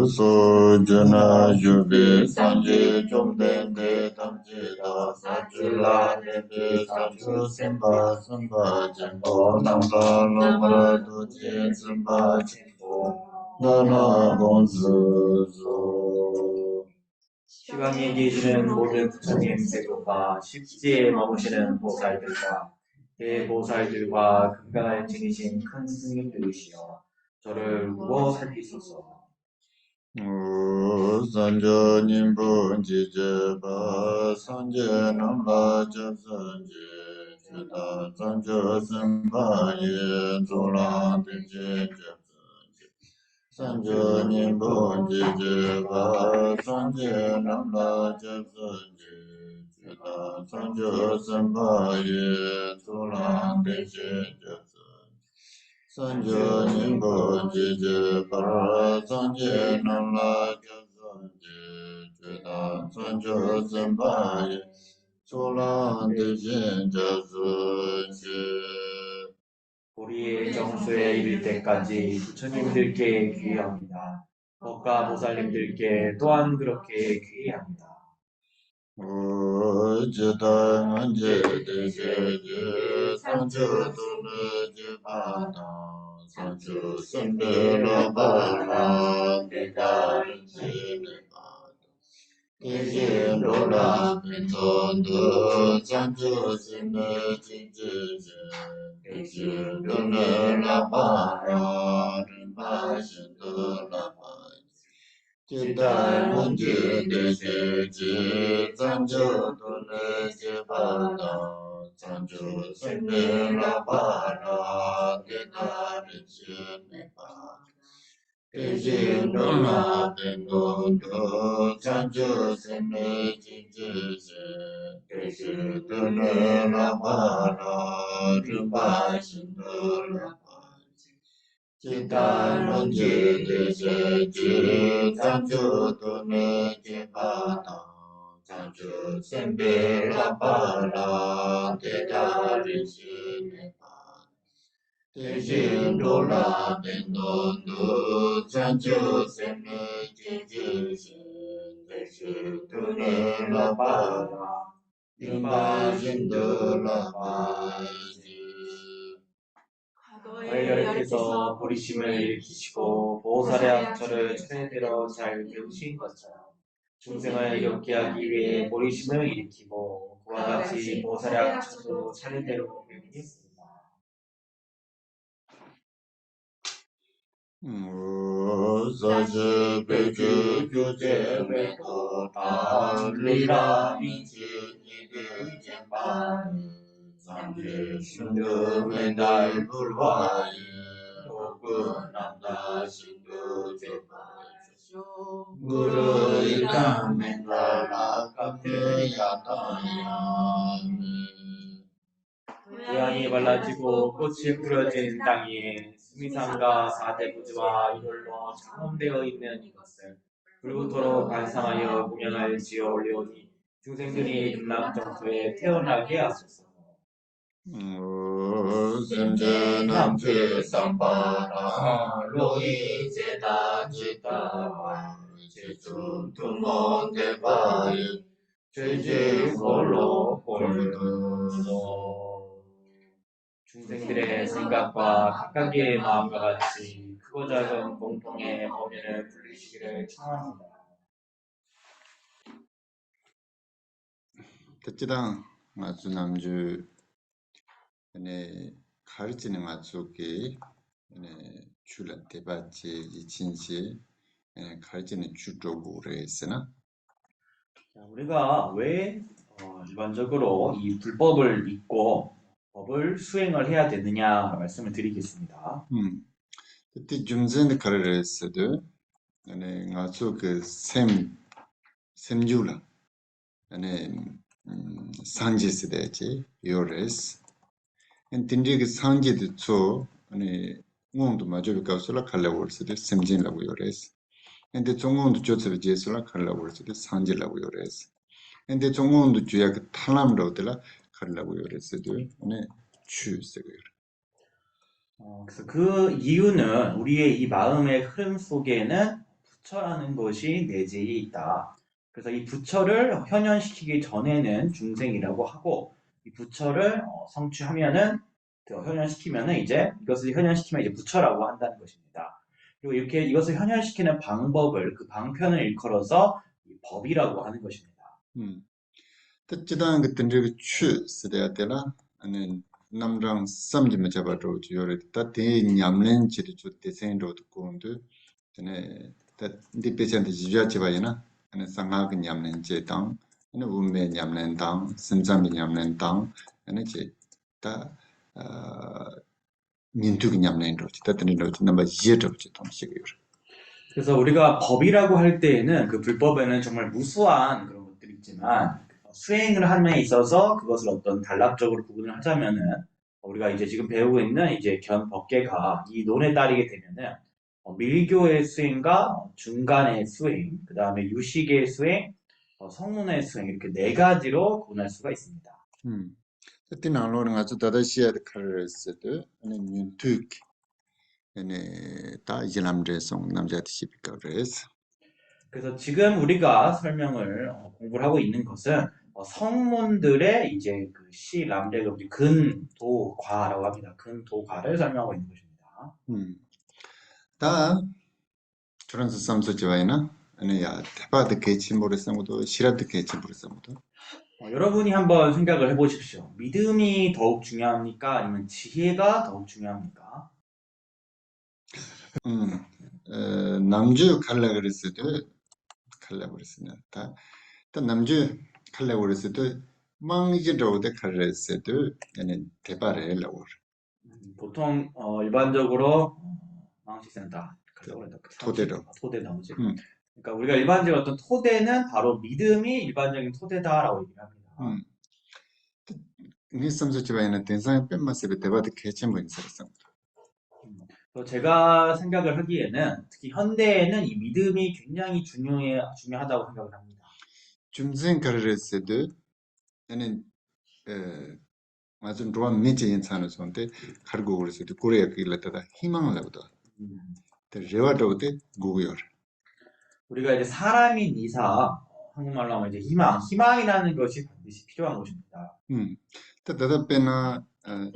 소주나 주비 산지 좀된데 담지다 사주라 데데 사주 sem바 sem바 젠보 남다 노브라도 제 sem바 젠보 나나 곤즈조 시방에 계시는 모든 부처님 세조가 십지에 머무시는 보살들과 대보살들과 극강을 지니신 큰 스님들이시여 저를 우거 살피소서. 산저님분 지제바 산제남라 접선제 주다 산저 선바예 조랑 등제 접선제 산저님분 지제바 산제남라 접선제 주다 산저 선바예 조랑 등제 접선제 산저님분 지제바 산제남라 접선제 주다 산저 선바예 조랑 등제 접선제 우리의 정수에 이를 때까지 부처님들께 귀의합니다. 법가 보살님들께 또한 그렇게 귀의합니다. 어제당 언제되게 산주도는 제바다 산주 선배라바라 내가를 지내바다 대신로라 빈손도 산주 선배 진지제 대신도는 라바라 림바신도 지단 문제 대세지 zanjo도는 제바다 zanjo sem배라바라 대다리 지내바 대신도나 빈도도 zanjo sem배 진지제 대신도는 라바라 림바신도라바 지단 문제 대세지 zanjo도는 제바다 zanjo sem배라바라 대다리 지내바 대신도나 빈도도 zanjo sem배 진지제 대신도는 라바라 림바신도라바지 화열께서 보리심을 일으키시고 보살의 악처를 차례대로 잘 배우신 것처럼 중생을 이롭게 하기 위해 보리심을 일으키고 그와 같이 보살의 악처도 차례대로 배우겠습니다. 사제 배주 교제매도 달리라 미지 이들 젠바니 삼제 신금의 날 불화에 독근남다 신도 제바쇼 무르이란 맨날 아깝대야다야미 고향이 발라지고 꽃이 뿌려진 땅 위에 수미산과 사대부지와 이걸로 장엄되어 있는 이것을 불구토록 관상하여 공양을 지어 올려오니 중생들이 극락정토에 태어나게 하소서. zemjenamche sampara lohi jeda jita jesu tumo devaye jeje 홀로 홀로 중생들의 생각과 각각의 마음과 같이 크고 작은 공통의 법인을 불리시기를 청합니다. 듣지당 아주 남주 가르치는 아주기 줄라 대바치 이친시 가르치는 주도부를 했으나 우리가 왜 일반적으로 이 불법을 믿고 법을 수행을 해야 되느냐 말씀을 드리겠습니다. 그때 좀 전에 가르를 했어도 아주 그 샘줄라 상지시대지 요레스 엔틴디 그 상지도 초 ngong도 마저비 가서라 칼라고 했어도 샘진라고 요레스 근데 종원도 조처를 제설라 칼라고 했어도 상지라고 요레스 근데 종원도 주야 그 탈람로들라 칼라고 요레스도 추세고 그래서 그 이유는 우리의 이 마음의 흐름 속에는 부처라는 것이 내재에 있다. 그래서 이 부처를 현현시키기 전에는 중생이라고 하고 이 부처를 성취하면은 현현시키면은 이제 이것을 현현시키면 이제 부처라고 한다는 것입니다. 그리고 이렇게 이것을 현현시키는 방법을 그 방편을 일컬어서 이 법이라고 하는 것입니다. 특지단 그 든지 추 쓰대야 되나 아니 남랑 쌈지면 잡아도 요래 다 대냠는 지리 주 대생도 고운데 전에 다 디페센트 지자 지바이나 아니 상하그 냠는 제당 아니 운매 냠는 당 심장이 냠는 당 아니 제다 민투기 냠는 도 다 드는 도 넘버 2도 동시고요. 그래서 우리가 법이라고 할 때에는 그 불법에는 정말 무수한 그런 것들이 있지만 수행을 함에 있어서 그것을 어떤 단락적으로 구분을 하자면은 우리가 이제 지금 배우고 있는 이제 견법계가 이 논에 따르게 되면은 밀교의 수행과 중간의 수행, 그 다음에 유식의 수행, 성문의 수행 이렇게 네 가지로 구분할 수가 있습니다. 그때는 아주 다다시야 카르스도 아니 민투기 아니 다 이슬람제송 남자듯이 비까레스 그래서 지금 우리가 설명을 공부를 하고 있는 것은 성문들의 이제 그 시 람레가 우리 근도과라고 합니다. 근도과를 설명하고 있는 것입니다. 다 저런서 삼소지와이나 아니 야 대바드 개침보르사무도 시라드 개침보르사무도 여러분이 한번 생각을 해보십시오. 믿음이 더욱 중요합니까? 아니면 지혜가 더욱 중요합니까? 남주 칼라 그랬어도 칼라 그랬으나 다 남주 칼라 그랬어도 망지로데 칼레스도 아니 대바레라고 보통 일반적으로 망치센터 토대로 토대 나오지. 그러니까 우리가 일반적으로 어떤 토대는 바로 믿음이 일반적인 토대다라고 얘기를 합니다. 니 삼소지와이나 대상에 뺀마스베 대바드 개침보인사였어. 제가 생각을 하기에는 특히 현대에는 이 믿음이 굉장히 중요하다고 생각을 합니다. 중생 칼레스도 아니 맞은 로안 미지 인사는 son데 가르고 그랬어도 고래야 그길라다가 희망을 하고다. 레와도데 고고요. 우리가 이제 사람인 이상 한국말로 하면 이제 희망이라는 것이 반드시 필요한 것입니다. 다다페나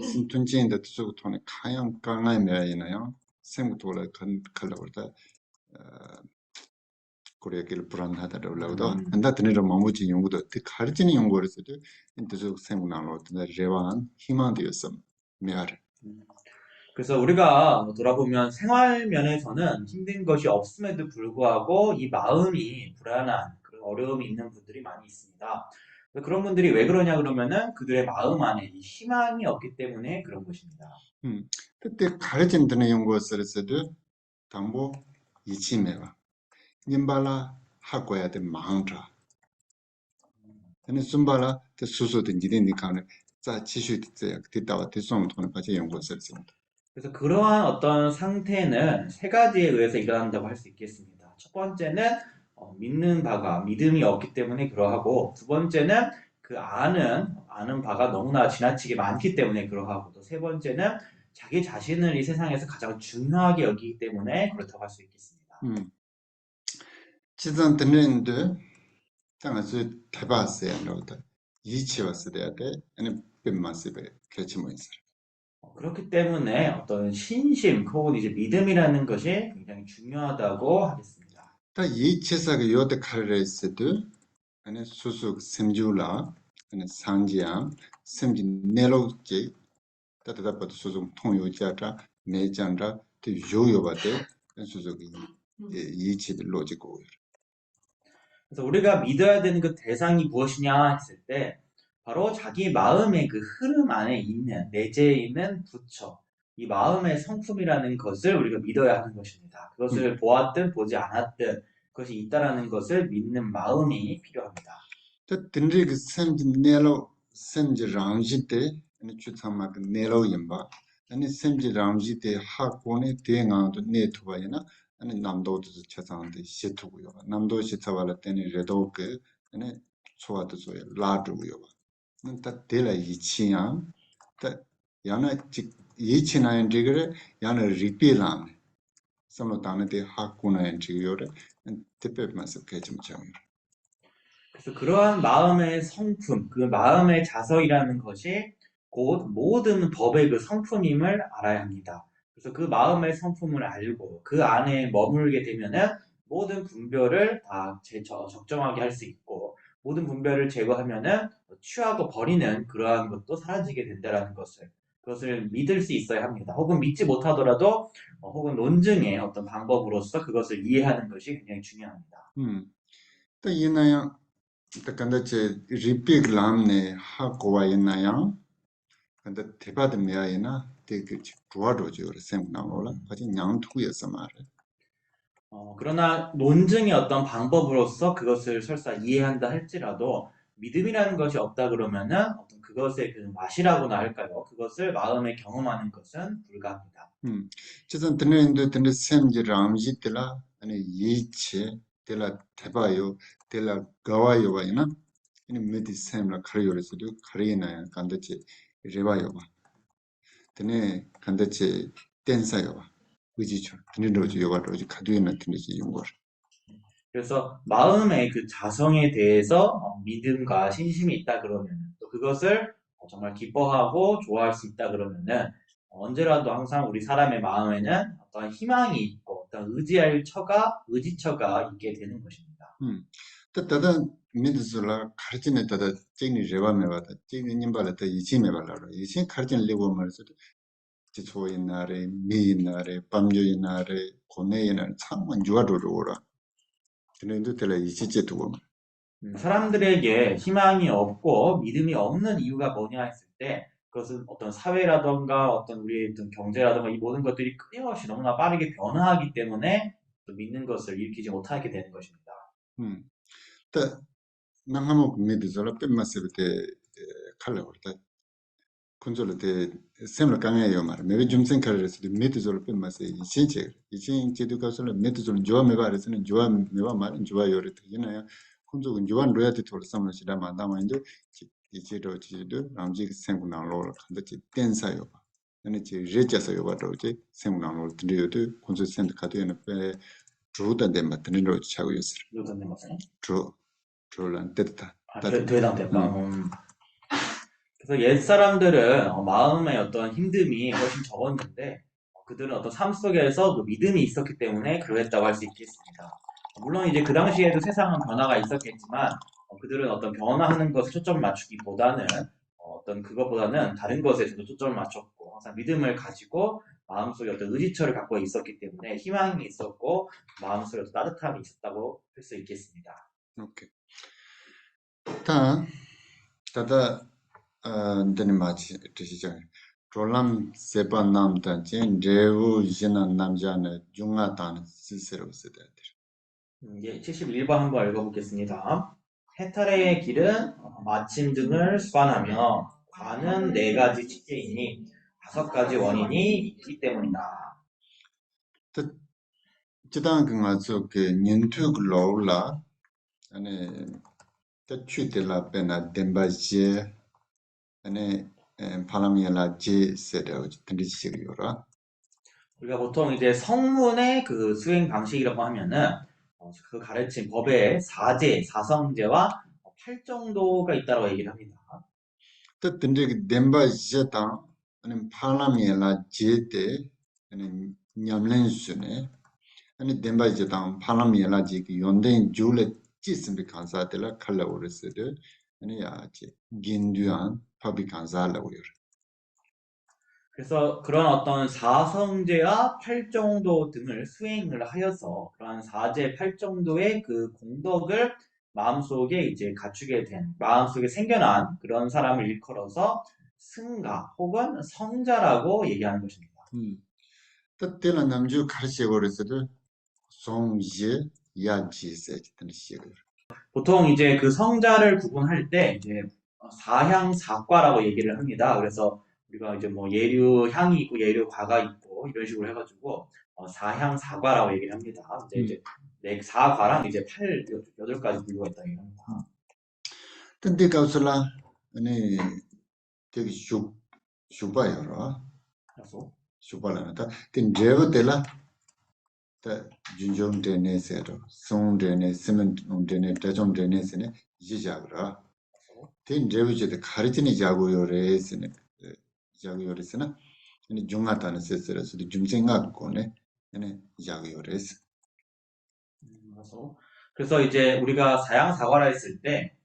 신tun지인데 투수 돈에 가양 강하에 매이나요. 생부터라 칼라보다 고래길 불안하다고 올라오도 한다 드네로 마무지 연구도 그 가르치는 연구를 해도 인도적 생문학으로 레와한 희망되었음 메아르. 그래서 우리가 돌아보면 생활 면에서는 힘든 것이 없음에도 불구하고 이 마음이 불안한 그런 어려움이 있는 분들이 많이 있습니다. 그런 분들이 왜 그러냐 그러면은 그들의 마음 안에 이 희망이 없기 때문에 그런 것입니다. 그때 가르친 드네 연구를 해도 당보 이치매와 님발라 하고야 돼 망자. 근데 숨발라 그 수수도 니든지 가는 자 지수도 됐다와 됐으면 돈을 가지 연구를 했습니다. 그래서 그러한 어떤 상태는 세 가지에 의해서 일어난다고 할 수 있겠습니다. 첫 번째는 믿는 바가 믿음이 없기 때문에 그러하고 두 번째는 그 아는 바가 너무나 지나치게 많기 때문에 그러하고 또 세 번째는 자기 자신을 이 세상에서 가장 중요하게 여기기 때문에 그렇다고 할 수 있겠습니다. 지단 듣는데 당아서 대바스야 너다 이치와서 돼야 돼 아니 빈마스베 개치모 있어. 그렇기 때문에 어떤 신심 혹은 이제 믿음이라는 것이 굉장히 중요하다고 하겠습니다. 다 이치사가 요데 칼레스도 아니 수수 semjula 아니 상지야 sem지 내로지 따다다도 수수 통요자다 매장다 또 요요바데 수수기 이치들 로지고. 그래서 우리가 믿어야 되는 그 대상이 무엇이냐 했을 때 바로 자기 마음의 그 흐름 안에 있는 내재해 있는 부처 이 마음의 성품이라는 것을 우리가 믿어야 하는 것입니다. 그것을 보았든 보지 않았든 그것이 있다라는 것을 믿는 마음이 필요합니다. 또 든지 그 sem지 내로 sem지 랑지때 아니 추참마 그 내로 임바 아니 sem지 랑지때 하고네 대응아도 내투바이나 아니 남도도 차상데 시투고요 남도 시타발라 때니 레도 그 아니 소와도 소야 라두고요 다 데라 이치야 다 야나 직 이치나인 디그레 야나 리필람 samlo 당는데 하구나인 지요래 특별 말씀 개좀 좀. 그래서 그러한 마음의 성품, 그 마음의 자성이라는 것이 곧 모든 법의 그 성품임을 알아야 합니다. 그래서 그 마음의 성품을 알고 그 안에 머물게 되면은 모든 분별을 다 적정하게 할 수 있고 모든 분별을 제거하면은 취하고 버리는 그러한 것도 사라지게 된다라는 것을 그것을 믿을 수 있어야 합니다. 혹은 믿지 못하더라도 혹은 논증의 어떤 방법으로서 그것을 이해하는 것이 굉장히 중요합니다. 또 이나야 또 근데 제 리픽 람네 하고와 이나야 근데 대바드 메아이나 되게 좋아도죠. 셈 나올라. 아직 냥투였어 말해. 그러나 논증의 어떤 방법으로서 그것을 설사 이해한다 할지라도 믿음이라는 것이 없다 그러면은 어떤 그것의 그 맛이라고나 할까요? 그것을 마음에 경험하는 것은 불가합니다. 저선 드는데 드는 셈지 람지 때라 아니 예체 때라 대바요 때라 가와요 바이나 이 메디 셈라 카리오르스도 카리나야 간데치 레바요 바 드네 간데치 댄사요 바 의지죠 드는 로지 요가 로지 카두에나 드는지 용거 그래서 마음의 그 자성에 대해서 믿음과 신심이 있다 그러면 또 그것을 정말 기뻐하고 좋아할 수 있다 그러면은 언제라도 항상 우리 사람의 마음에는 어떤 희망이 있고 어떤 의지처가 있게 되는 것입니다. 다다 미드슬라 카르진에 다다 쟁니 레바메바다 쟁니 님발다 이치메발라로 이치 카르진 레고 말서 지초이나레 미나레 밤조이나레 고네이나 참만 주아도로라 근데 tel라 이치제 두고 사람들에게 희망이 없고 믿음이 없는 이유가 뭐냐 했을 때 그것은 어떤 사회라던가 어떤 우리의 어떤 경제라던가 이 모든 것들이 끊임없이 너무나 빠르게 변화하기 때문에 또 믿는 것을 일으키지 못하게 되는 것입니다. 다 나하모 미드슬라 뻬마세베테 칼라버다 군졸데 셈을 강해요 말 매비 좀 생각해서 미드졸 뻬마세 이신체 이신체도 가서는 미드졸 조아메바르스는 조아메바 말은 조아요르 되나요 군족은 조안 로야티 돌sam을 시다 만다마인데 이제도 지도 남지 생군나로 간다지 댄사요 아니 지 레자서요 바로지 생군나로 드려도 군족 센터 카드에는 빼 주다데 맞는 로 차고 있어 요단네 맞아요? 주 주란 됐다 대단 됐다. 그래서 옛 사람들은 마음의 어떤 힘듦이 훨씬 적었는데 그들은 어떤 삶 속에서 그 믿음이 있었기 때문에 그랬다고 할 수 있겠습니다. 물론 이제 그 당시에도 세상은 변화가 있었겠지만 그들은 어떤 변화하는 것에 초점을 맞추기보다는 어떤 그것보다는 다른 것에 좀 더 초점을 맞췄고 항상 믿음을 가지고 마음속에 어떤 의지처를 갖고 있었기 때문에 희망이 있었고 마음속에 어떤 따뜻함이 있었다고 할 수 있겠습니다. 오케이 다 다다 데니 마치 드시죠 롤람 세바 남다 젠 제우 이제나 남자네 중하단 스스로 쓰다 이제 71번 한번 읽어보겠습니다. 해탈의 길은 마침 등을 수반하며 관은 네 가지 칙계이니 다섯 가지 원인이 있기 때문이다. 지단 그가서 그 년투 글로라 아니 대취들라 베나 덴바제 아니 파라미엘라 제 세르 드리시리오라 우리가 보통 이제 성문의 그 수행 방식이라고 하면은 그 가르친 법의 사제, 사성제와 팔정도가 있다고 얘기를 합니다. 또 근데 덴바제다 아니 파라미엘라 제때 아니 냠렌스네 아니 덴바제다 파라미엘라 제기 연된 줄레 찌스미 칸사텔라 칼라오르스데 아니 야지 긴두안 파비 칸살라오르 그래서 그런 어떤 사성제와 팔정도 등을 수행을 하여서 그러한 사제, 팔정도의 그 공덕을 마음속에 이제 갖추게 된, 마음속에 생겨난 그런 사람을 일컬어서 승가 혹은 성자라고 얘기하는 것입니다. 또 때는 남주 가르치고르스도 송제 야지세 같은 식으로 보통 이제 그 성자를 구분할 때 이제 사향사과라고 얘기를 합니다. 그래서 우리가 이제 뭐 예류향이 있고 예류과가 있고 이런 식으로 해가지고 사향사과라고 얘기를 합니다. 이제 네 사과랑 이제 여덟 가지 분류가 있다고 얘기합니다. 근데 가서라 아니 되게 슈바여라 그래서 슈발라나다 근데 제가 때라 다 준종 되네세로 송 되네 스면 되네 대종 되네세네 이자그라 된 레비제데 가르치니 자고요레스네 자고요레스나 아니 중하다는 세스라서 좀 생각하고네 아니 자고요레스 그래서 이제 우리가 사양사과라 했을 때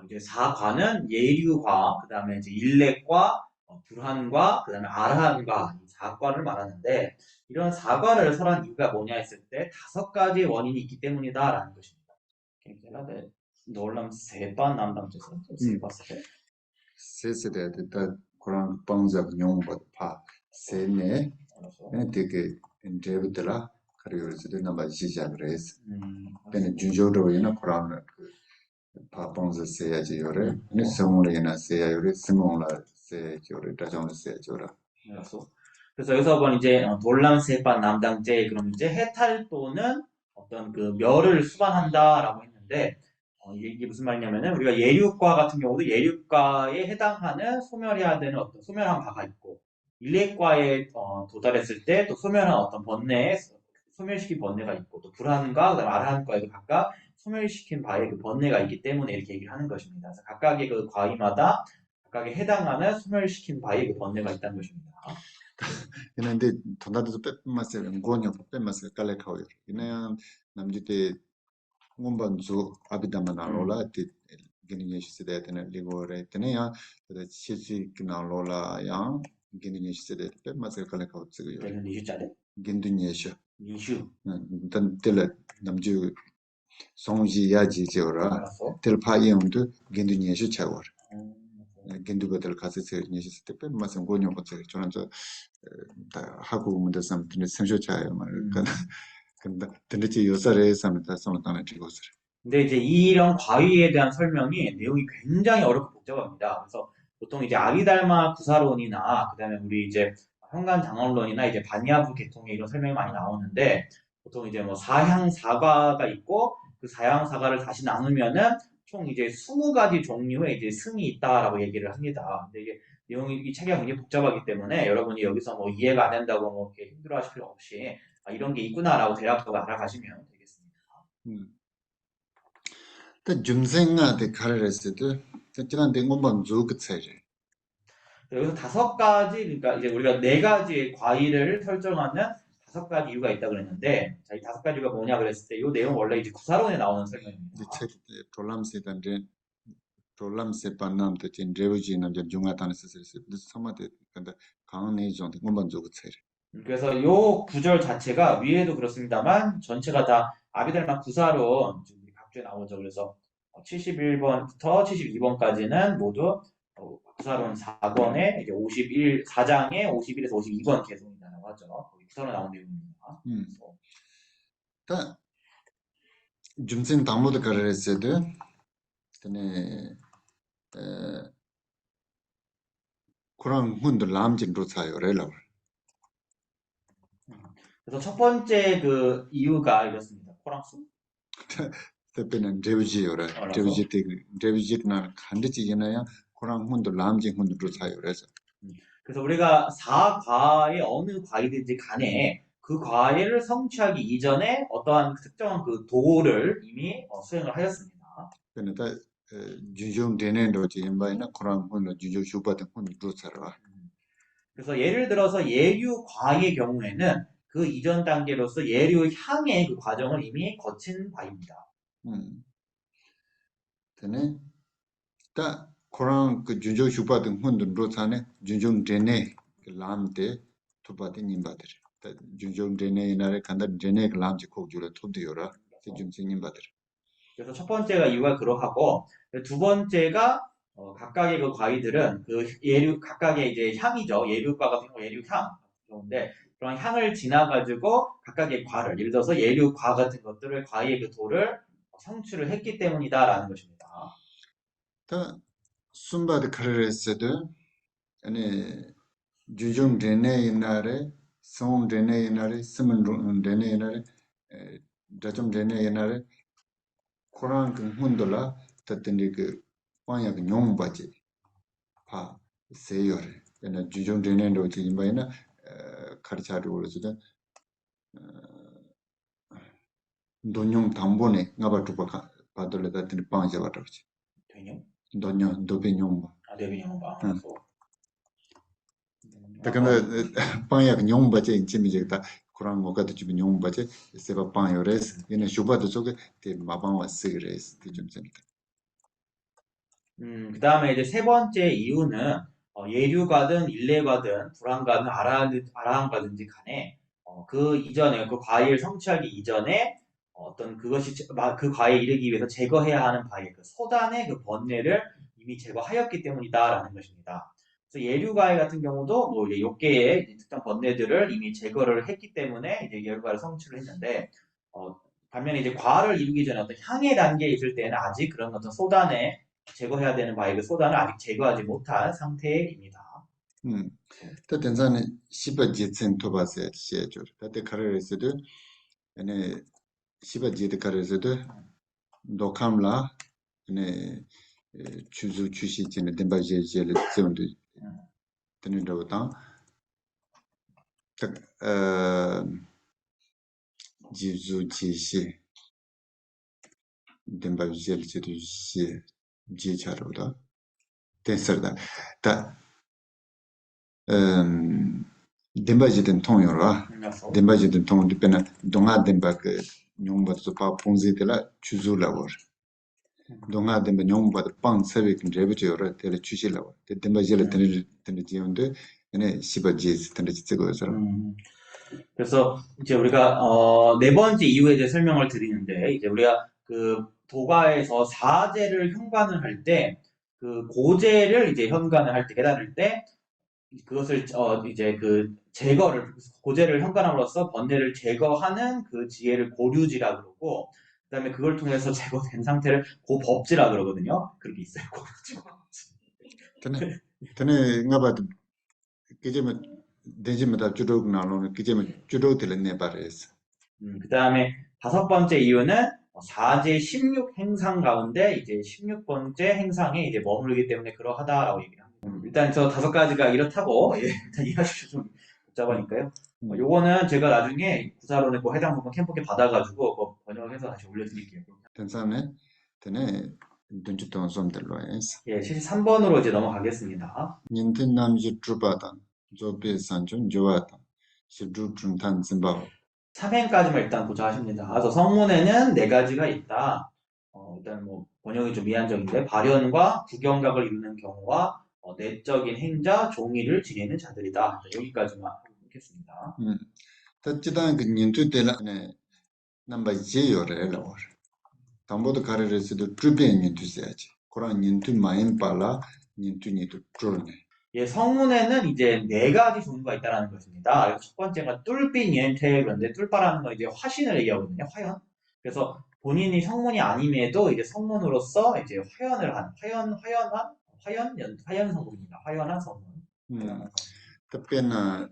이제 사과는 예류과 그다음에 이제 일렉과 불환과 그다음에 아라한과 이 사과를 말하는데 이런 사과를 설한 이유가 뭐냐 했을 때 5가지 원인이 있기 때문이다라는 것입니다. 그러니까 놀람 세번 남담께서 세봤을 때 세스데 다 그런 방적 용법 파 세네 되게 인제부터라 그리고서도 남아 시작그레스 근데 준조로이나 그런 파 방적 세야지 요래 네 성물이나 세야 요래 스몰라 세 요래 다정을 세 요라 그래서 여기서 본 이제 돌람 세반 남당제 그럼 이제 해탈 또는 어떤 그 멸을 수반한다라고 했는데 이게 무슨 말이냐면은 우리가 예류과 같은 경우도 예류과에 해당하는 소멸해야 되는 어떤 소멸한 바가 있고 일례과에 도달했을 때 또 소멸한 어떤 번뇌에 소멸시킨 번뇌가 있고 또 불안과 그다음 아라한과에도 각각 소멸시킨 바의 그 번뇌가 있기 때문에 이렇게 얘기를 하는 것입니다. 그래서 각각의 그 과의마다 각각에 해당하는 소멸시킨 바의 그 번뇌가 있다는 것입니다. 근데 돈다도 빼맛을 응고냐 빼맛을 깔래카오요 그냥 남주때 공반주 아비다마나로라 티 기니니시데 되는 리고레 되네야 그 시시 그나로라 기니니시데 빼맛을 깔래카오 쓰고요 그래서 니슈자데 긴두니시 니슈 단 텔 남주 송지 야지지오라 알았어. 텔 파이음도 긴두니시 차워 긴두버들 가서 니시 때 빼맛은 고냐 것을 저는 다 하고 문제 삼는데 생쇼차요 말까 근데 드르지 요사를 삼다 삼다는 지고서 근데 이제 이런 과위에 대한 설명이 내용이 굉장히 어렵고 복잡합니다. 그래서 보통 이제 아비달마 구사론이나 그다음에 우리 이제 현관 장언론이나 이제 반야부 계통의 이런 설명이 많이 나오는데 보통 이제 뭐 사향 사과가 있고 그 사향 사과를 다시 나누면은 총 이제 20가지 종류의 이제 승이 있다라고 얘기를 합니다. 근데 이게 내용이 이 책이 굉장히 복잡하기 때문에 여러분이 여기서 뭐 이해가 안 된다고 뭐 이렇게 힘들어하실 필요 없이 이런 게 있구나라고 대략적으로 알아가시면 되겠습니다. 또 줌생아데 카레스도 지난데 한번 쭉 차이래 여기서 5가지, 그러니까 이제 우리가 4가지의 과일을 설정하는 5가지 이유가 있다 그랬는데, 자, 이 5가지가 뭐냐 그랬을 때, 이 내용 원래 이제 구사론에 나오는 설명입니다. 책 돌람세단데 돌람세 반남도 진 레우지 남자 중화단에 쓰스 서마데 근데 강내 정도 한번 쭉 차이래 그래서 이 구절 자체가 위에도 그렇습니다만, 전체가 다 아비달마 구사론, 지금 각주에 나오죠. 그래서 71번부터 72번까지는 모두 구사론 4권에 이제 4장에 51에서 52번 개송이라고 하죠. 거기 구사론 나온 내용입니다. 다 줌생 당모드 카레스도 근데 그런 훈들 남진도 차요래라 그래서 첫 번째 그 이유가 이렇습니다. 코랑수? 대표는 레우지요래 알아서. 레우지는 간드지잖아요 그런 훈들 남진 훈들도 차요래서 그래서 우리가 사과의 어느 과이든지 간에 그 과일을 성취하기 이전에 어떠한 특정한 그 도를 이미 수행을 하였습니다. 그러니까 주종 되는도 지금바이나 그런 훈을 주종 슈퍼든 훈도 차라 그래서 예를 들어서 예류 과의 경우에는 그 이전 단계로서 예류 향의 그 과정을 이미 거친 바입니다. 되네 다 그런 그 주종 슈퍼든 훈도 차네 주종 되네 그 람데 투바데 님바들 주종 되네 이날에 간다 되네 그 람지 코주라 투디요라 좀 생님바들 그래서 첫 번째가 이유가 그러하고 두 번째가 각각의 그 과일들은 그 예류 각각의 이제 향이죠. 예류과 같은 경우 예류향 좋은데 그런 향을 지나가지고 각각의 과를 예를 들어서 예류과 같은 것들을 과의 그 도를 성취를 했기 때문이다라는 것입니다. 다 숨바드 카레스도 아니 주종 되네 이날에 송 되네 이날에 스문 되네 이날에 다좀 되네 이날에 코란 그 훈돌라 tatende 그 kwanya 그 용바지 파 세요레 그나 주종 되는도 지금바이나 카르차르 오르즈다 돈용 담보네 나바 두바 받을래다 드니 빵자 받았지. 되냐? 돈용 도비용 뭐. 아, 내비냐고 봐. 응. 그래서. 다 근데 빵야 용 받지 인치미지다. 그런 거 가도 좀 용 받지. 세바 빵 요레스. 얘네 슈바도 저게 대 마방와 쓰그레스. 좀 재밌다. 그 다음에 이제 세 번째 이유는 예류가든 일례가든 불황가든 아라한가든지 간에 그 이전에 그 과일을 성취하기 이전에 어떤 그것이 그 과일에 이르기 위해서 제거해야 하는 바의 그 소단의 그 번뇌를 이미 제거하였기 때문이다라는 것입니다. 그래서 예류 과일 같은 경우도 뭐 이제 욕계의 이제 특정 번뇌들을 이미 제거를 했기 때문에 이제 예류과를 성취를 했는데 어, 반면에 이제 과를 이루기 전에 어떤 향의 단계에 있을 때는 아직 그런 어떤 소단의 제거해야 되는 바이그 소단을 아직 제거하지 못한 상태입니다. 음. 다 된산에 시바 지첸 토바세 시에죠. 다때 카레스도 ene shiba jide karezedo dokamla ene chuzu chushi jine demba je le tseundu tene do ta tak jizu jishi demba je le tsedu ji charo da tensarda ta demba jiden tongyorwa demba jiden tong dipena donga demba ke nyongba tsu pa ponzi de la chuzu la wor donga demba nyongba de pang sabe kin rebe chora tele chushi la wor de demba jele tene ji운데 ene shiba jiz tene tsego sara 그래서 이제 우리가 네 번째 이유에 대해 설명을 드리는데 이제 우리가 그 도가에서 사제를 현관을 할 때 그 고제를 이제 현관을 할 때 깨달을 때 그것을 이제 그 제거를 고제를 현관함으로써 번뇌를 제거하는 그 지혜를 고류지라 그러고 그다음에 그걸 통해서 제거된 상태를 고법지라 그러거든요. 그렇게 있어요. tene tene ngaba kejeme dejeme da judo nalon kejeme judo tele ne bares 그다음에 다섯 번째 이유는 사제 16 행상 가운데 이제 16번째 행상에 이제 머무르기 때문에 그러하다라고 얘기를 합니다. 일단 저 다섯 가지가 이렇다고 일단 이해하시죠. 좀 복잡하니까요. 요거는 제가 나중에 구사론에 그 해당 부분 캠프에 받아가지고 그거 번역해서 다시 올려드릴게요. tensan에 tene dunju ton som delloes 예, 73번으로 이제 넘어가겠습니다. Nyinti namji drupata, zobe sanchun joata, shidru drumtan zimbawa. 3행까지만 일단 보자 하십니다. 그래서 성문에는 네 가지가 있다. 일단 뭐 번역이 좀 미한적인데 발현과 구경각을 이루는 경우와 내적인 행자, 종의를 지내는 자들이다. 여기까지만 하겠습니다. 타치단 그 nyintu tela namba je yore la war. Tambodo kareresido drupe nyintu seyaji. Koran nyintu mayin pala, nyintu nitu drone. 예, 성문에는 이제 네 가지 종류가 있다라는 것입니다. 그래서 첫 번째가 뚫빛 니엔테 그런데 뚫바라는 건 이제 화신을 얘기하거든요. 화연. 그래서 본인이 성문이 아님에도 이제 성문으로서 이제 화연 성문입니다. 화연한 성문. Tapena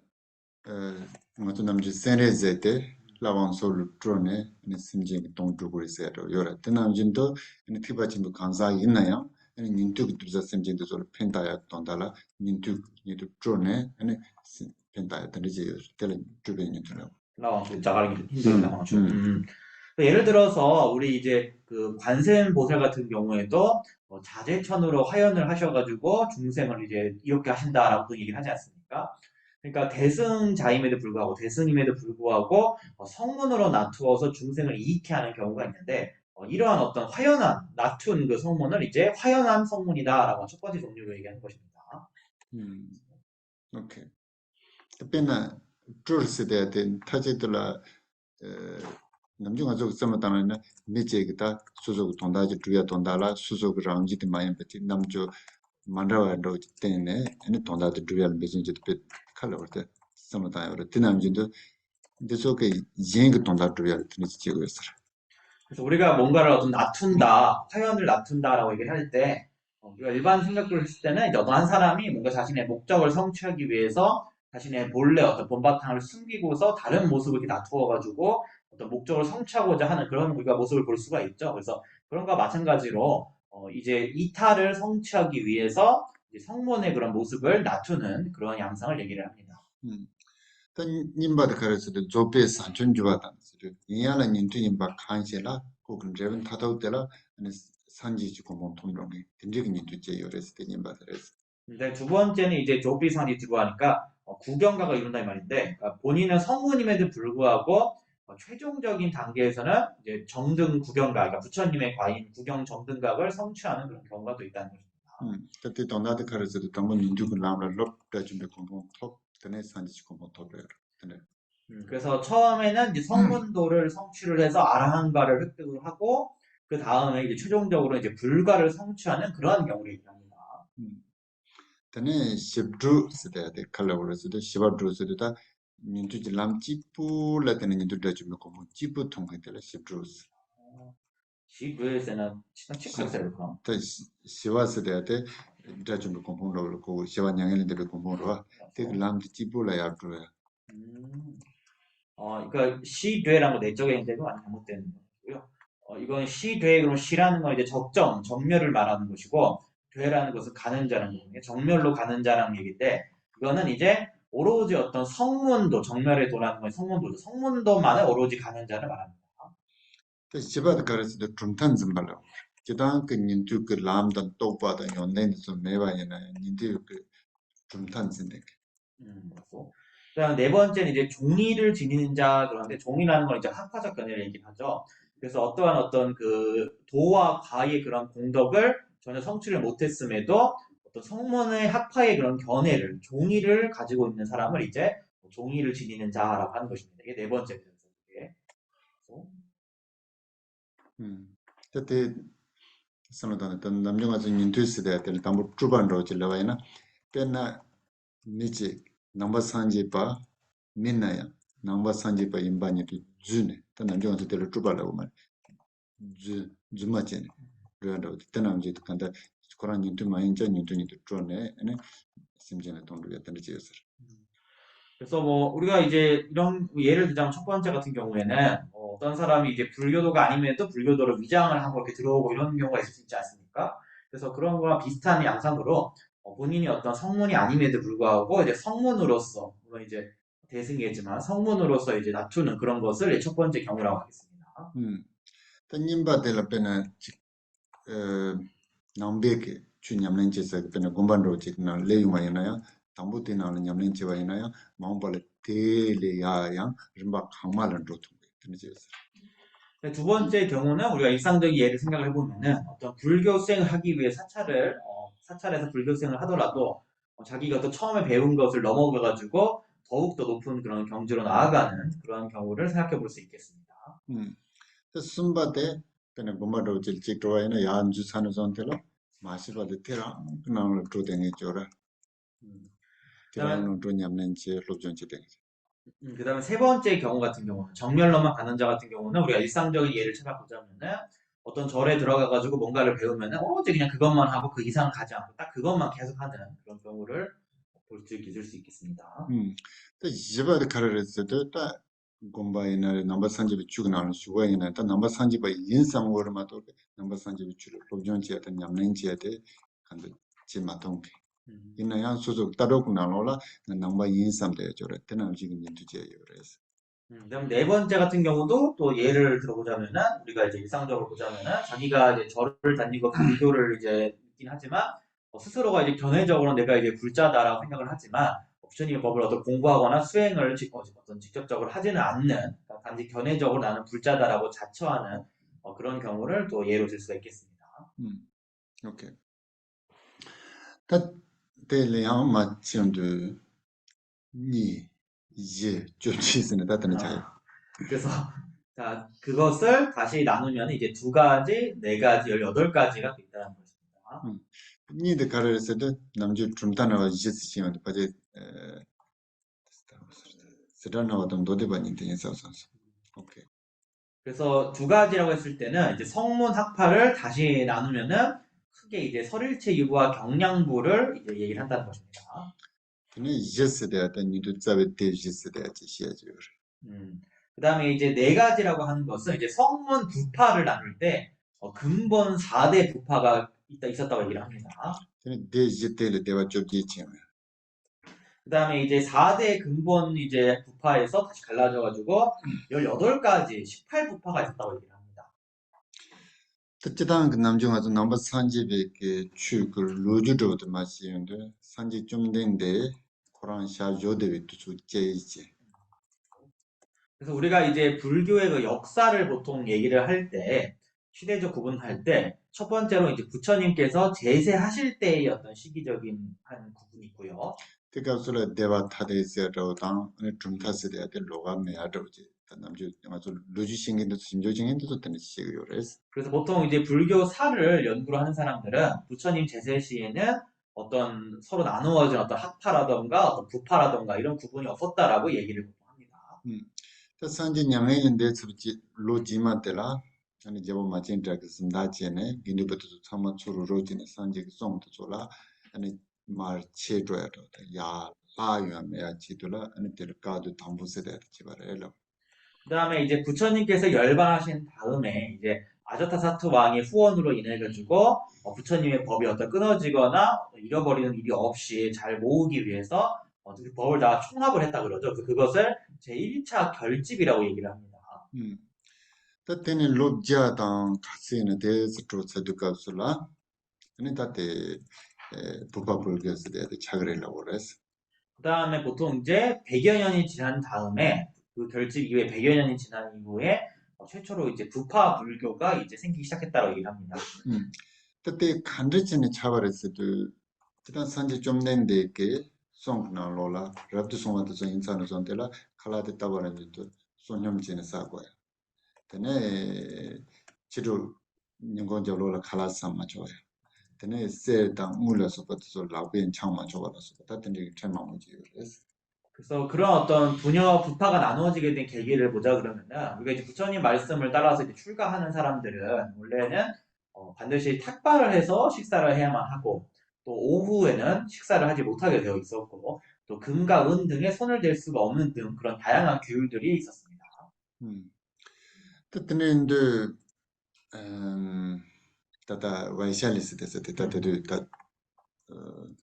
ngatu namji senrezete lawan sol drone ne simjing tong druguri seyato yora. Tenamjinto tibachimbo kansa yinaya nintuk druza simjing to sol pentaya tondala nintuk nitu drone pentaya tenrije yor. tele drupe nintu라고. 라왕 자가르기 힘들다 황초. 예를 들어서 우리 이제 그 관세음보살 같은 경우에도 자제천으로 화연을 하셔가지고 중생을 이제 이렇게 하신다라고 얘기를 하지 않습니까? 그러니까 대승자임에도 불구하고 대승임에도 불구하고 성문으로 낮추어서 중생을 이익해 하는 경우가 있는데 이러한 어떤 화연한 낮춘 그 성문을 이제 화연한 성문이다라고 첫 번째 종류로 얘기하는 것입니다. 오케이. tapena drurse de 타제들라 남중아 저 섬다는 미제기다 수족 돈다지 주야 돈다라 수족 라운지도 많이 뱉지 남주 만라와도 때네 아니 돈다지 주야 비즈니스 때 칼로르데 섬다요 티남진도 데소게 쟁그 돈다 주야 티니지 지고 있어 그래서 우리가 뭔가를 어떤 낮춘다, 화연을 낮춘다라고 얘기를 할 때, 우리가 일반 생각으로 했을 때는 이제 어떤 한 사람이 뭔가 자신의 목적을 성취하기 위해서 자신의 본래 어떤 본바탕을 숨기고서 다른 모습을 이렇게 낮추어가지고 어떤 목적을 성취하고자 하는 그런 우리가 모습을 볼 수가 있죠. 그래서 그런 것과 마찬가지로 이제 이타를 성취하기 위해서 이제 성문의 그런 모습을 낮추는 그런 양상을 얘기를 합니다. 단 님바드 가르스도 조페 산춘 주바다. 이야라 님투 님바 칸시라 혹은 레븐 타도데라 아니 산지 주고 뭐 통용이 딘지기 님투 제요레스 데 님바드레스. 근데 두 번째는 이제 조비산이 들어가니까 구경가가 이룬다 이 말인데 그러니까 본인은 성문임에도 불구하고 최종적인 단계에서는 이제 정등 구경가, 그러니까 부처님의 과인 구경 정등각을 성취하는 그런 경우가 또 있다는 것입니다. 그때 도나드 가르스도 당분 인주군 라ም라 롭다 준비 공부 톱 드네 산지 주고 뭐 톱레. 드네. 그래서 처음에는 이제 성문도를 성취를 해서 아라한가를 획득을 하고 그 다음에 이제 최종적으로 이제 불가를 성취하는 그러한 경우를 얘기합니다. 드네 십주 스데데 칼라버스도 시바주 스데다 민투지 람찌뿌 라테는 인투다 준비 공부 찌뿌 통해들 십주스. 시브에서는 치카세를까? 또 시와스데데 다준비 공부로 고 시와 양엘인데 공부로 되게 람지 찌뿌라 야주야. 그러니까 시되라는 거 내적인 인데도 많이 잘못된 거고요. 이건 시되 그럼 시라는 건 이제 정멸을 말하는 것이고 되라는 것은 가는 자라는 거거든요. 정멸로 가는 자라는 얘기인데 이거는 이제 오로지 어떤 성문도 정멸에 도라는 건 성문도죠. 성문도만을 오로지 가는 자를 말합니다. 또 시바드 가르스도 중탄 좀 발라. 기단 그 인투 그 람단 똑바다 연내는 좀 매바이나 인투 그 중탄 진데. 그렇고. 그다음 네 번째는 이제 종의를 지니는 자 그런데 종이라는 건 이제 학파적 견해를 얘기하죠. 그래서 어떠한 어떤 그 도와 과의 그런 공덕을 전혀 성취를 못했음에도 어떤 성문의 학파의 그런 견해를 종의를 가지고 있는 사람을 이제 종의를 지니는 자라고 하는 것입니다. 이게 네 번째 변수. 그때 선호도는 또 남녀가 인투 시대에 될 담보 주반로 질러와이나 꽤나 미지 넘버 산지바 민나야 넘버 산지바 임반이도 주네 또 남녀가 될 주발라고 말 주마체네 그런데 때남지 간다 코란 인투 마인자 인투니도 주네 네 심지는 돈을 했던 지였어. 그래서 뭐 우리가 이제 이런 예를 들자면 첫 번째 같은 경우에는 어떤 사람이 이제 불교도가 아님에도 불교도를 위장을 하고 이렇게 들어오고 이런 경우가 있을 수 있지 않습니까? 그래서 그런 거와 비슷한 양상으로 본인이 어떤 성문이 아님에도 불구하고 이제 성문으로서 물론 이제 대승이지만 성문으로서 이제 다투는 그런 것을 첫 번째 경우라고 하겠습니다. 딴님바 될 때는 남베게 주냠는 제서 그는 공반로 지나 레유마이나야 담보티 나는 냠는 제와이나야 마음발에 데레야야 림바 강말은 로통 되는 제서. 두 번째 경우는 우리가 일상적인 예를 생각을 해보면은 어떤 불교 수행을 하기 위해 사찰에서 불교 수행을 하더라도 자기가 또 처음에 배운 것을 넘어가가지고 더욱더 높은 그런 경지로 나아가는 그런 경우를 생각해 볼 수 있겠습니다. 순바데 그는 공반로 질 찍도와이나 야안주 사는 선텔로 마시바데 테라 그나를 도댕이 줘라. 테라는 또 냠는 제 롭존지 댕. 그 다음에 세 번째 경우 같은 경우는 정멸로만 가는 자 같은 경우는 우리가 일상적인 예를 찾아보자면은 어떤 절에 들어가가지고 뭔가를 배우면은 오로지 그냥 그것만 하고 그 이상 가지 않고 딱 그것만 계속 하는 그런 경우를 볼 수 있을 수 있겠습니다. 또 이제바드 카르르스도 딱 공바이나 넘버 산지비 죽나는 수고이나 딱 넘버 산지바 인상 거르마도 넘버 산지비 줄 롭존지한테 냠는지한테 간데 지마통 이나야 소속 따로구나로라 넘버 인삼대 저래 때는 지금 인투제요 그래서. 그다음 네 번째 같은 경우도 또 예를 들어보자면은 우리가 이제 일상적으로 보자면은 자기가 이제 절을 다니고 불교를 이제 있긴 하지만 스스로가 이제 견해적으로 내가 이제 불자다라고 생각을 하지만 부처님의 법을 어떤 공부하거나 수행을 어떤 직접적으로 하지는 않는 그러니까 단지 견해적으로 나는 불자다라고 자처하는 그런 경우를 또 예로 들 수가 있겠습니다. 오케이. 다 대량 마침도 니 이제 좀 치스는 다 되는 차이. 그래서 자, 그것을 다시 나누면 이제 두 가지, 네 가지, 18가지가 있다는 것입니다. 니들 가르쳤을 남주 중단하고 이제시면 바제 스란하고도 노대반인데 인사서. 오케이. 그래서 두 가지라고 했을 때는 이제 성문 학파를 다시 나누면은 크게 이제 설일체 유부와 경량부를 이제 얘기를 한다는 것입니다. 근데 이제스대야 니도 잡에 대지스대야 지시야죠. 그 다음에 이제 네 가지라고 하는 것은 이제 성문 부파를 나눌 때 근본 4대 부파가 있었다고 얘기를 합니다. 근데 대지텔에 대화 좀 지치면. 그 다음에 이제 4대 근본 이제 부파에서 다시 갈라져가지고 18가지, 18부파가 있었다고 얘기를 합니다. 특히나 그 남중 아주 넘버 산지에 그 로주도도 마시는데 산지 좀 된데 코란 샤조데비 또 제이지. 그래서 우리가 이제 불교의 그 역사를 보통 얘기를 할 때, 시대적 구분할 때, 첫 번째로 이제 부처님께서 제세하실 때의 어떤 시기적인 한 구분이 있고요. 그러니까 소라 대화 타데스라고당 좀 타스데야 될 로가메야 되지. 남주 아주 로지싱인도 심조징인도 되는 시기요레스. 그래서 보통 이제 불교사를 연구를 하는 사람들은 부처님 제세 시에는 어떤 서로 나누어진 어떤 학파라던가 어떤 부파라던가 이런 구분이 없었다라고 얘기를 보통 합니다. 그 산지 냥에인데 솔직히 로지마텔라 아니 제법 맞은 그 심다지네 인도부터 참마 주로 로지네 산지 송도 졸라 아니 말 체도야 야 라유메야 지도라 아니 데르카도 담부세다 지바레라. 그 다음에 이제 부처님께서 열반하신 다음에 이제 아자타사투 왕의 후원으로 인해 가지고 부처님의 법이 어떤 끊어지거나 잃어버리는 일이 없이 잘 모으기 위해서 그 법을 다 총합을 했다 그러죠. 그래서 그것을 제1차 결집이라고 얘기를 합니다. 그때는 롭지아당 가스에는 대해서 조사도 아니 다때 부파불교에서 대해 차그리려고 그랬어. 그 다음에 보통 이제 100여 년이 지난 다음에 그 결집 이후에 100여 년이 지난 이후에 최초로 이제 부파 불교가 이제 생기기 시작했다고 얘기를 합니다. 그때 간르진이 차버렸어도 그단 산지 좀 낸데 있게 송나 로라 랍도 송한테 저 인사는 zon텔라 칼라데 따버렸는데 손념진에 싸고요. 근데 지루 인건저 로라 칼라스 안 맞아요. 근데 세당 물려서 버텨서 라빈 창만 줘버렸어. 다든지 천만무지 그래서. 그래서 그런 어떤 부녀 부파가 나누어지게 된 계기를 보자 그러면은 우리가 이제 부처님 말씀을 따라서 이제 출가하는 사람들은 원래는 반드시 탁발을 해서 식사를 해야만 하고 또 오후에는 식사를 하지 못하게 되어 있었고 또 금과 은 등에 손을 댈 수가 없는 등 그런 다양한 규율들이 있었습니다. 그때는 음 다다 와이샬리스 됐을 때 다들 다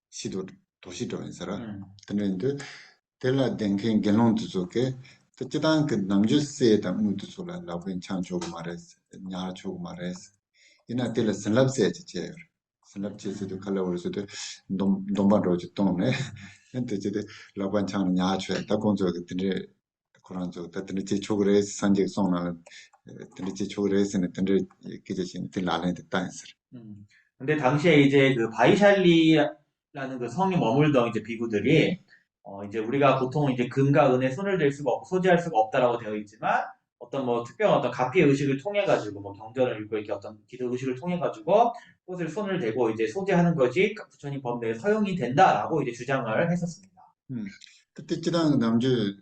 시도 도시도 인사라. 근데 텔라 댕킨 갤론도 좋게 특히나 그 남주스에다 무도 솔라 라빈 창조고 말했어. 냐 조고 말했어. 이나 텔라 슬랍세 지체. 슬랍체스도 칼라워서도 dom바로지 동네. 근데 이제 라빈 창 냐초에 다 공조 그들이 그런 저 다들 제 초그레 산지 송나는 근데 제 초그레스는 근데 기재신 텔라는 됐다는서. 근데 당시에 이제 그 바이샬리라는 그 성에 머물던 이제 비구들이 이제 우리가 보통 이제 금과 은에 손을 댈 수가 없고 소지할 수가 없다라고 되어 있지만 어떤 뭐 특별한 어떤 가피의 의식을 통해 가지고 뭐 경전을 읽고 이렇게 어떤 기도 의식을 통해 가지고 꽃을 손을 대고 이제 소지하는 것이 부처님 법 내에 허용이 된다라고 이제 주장을 했었습니다. 그때 지당 남주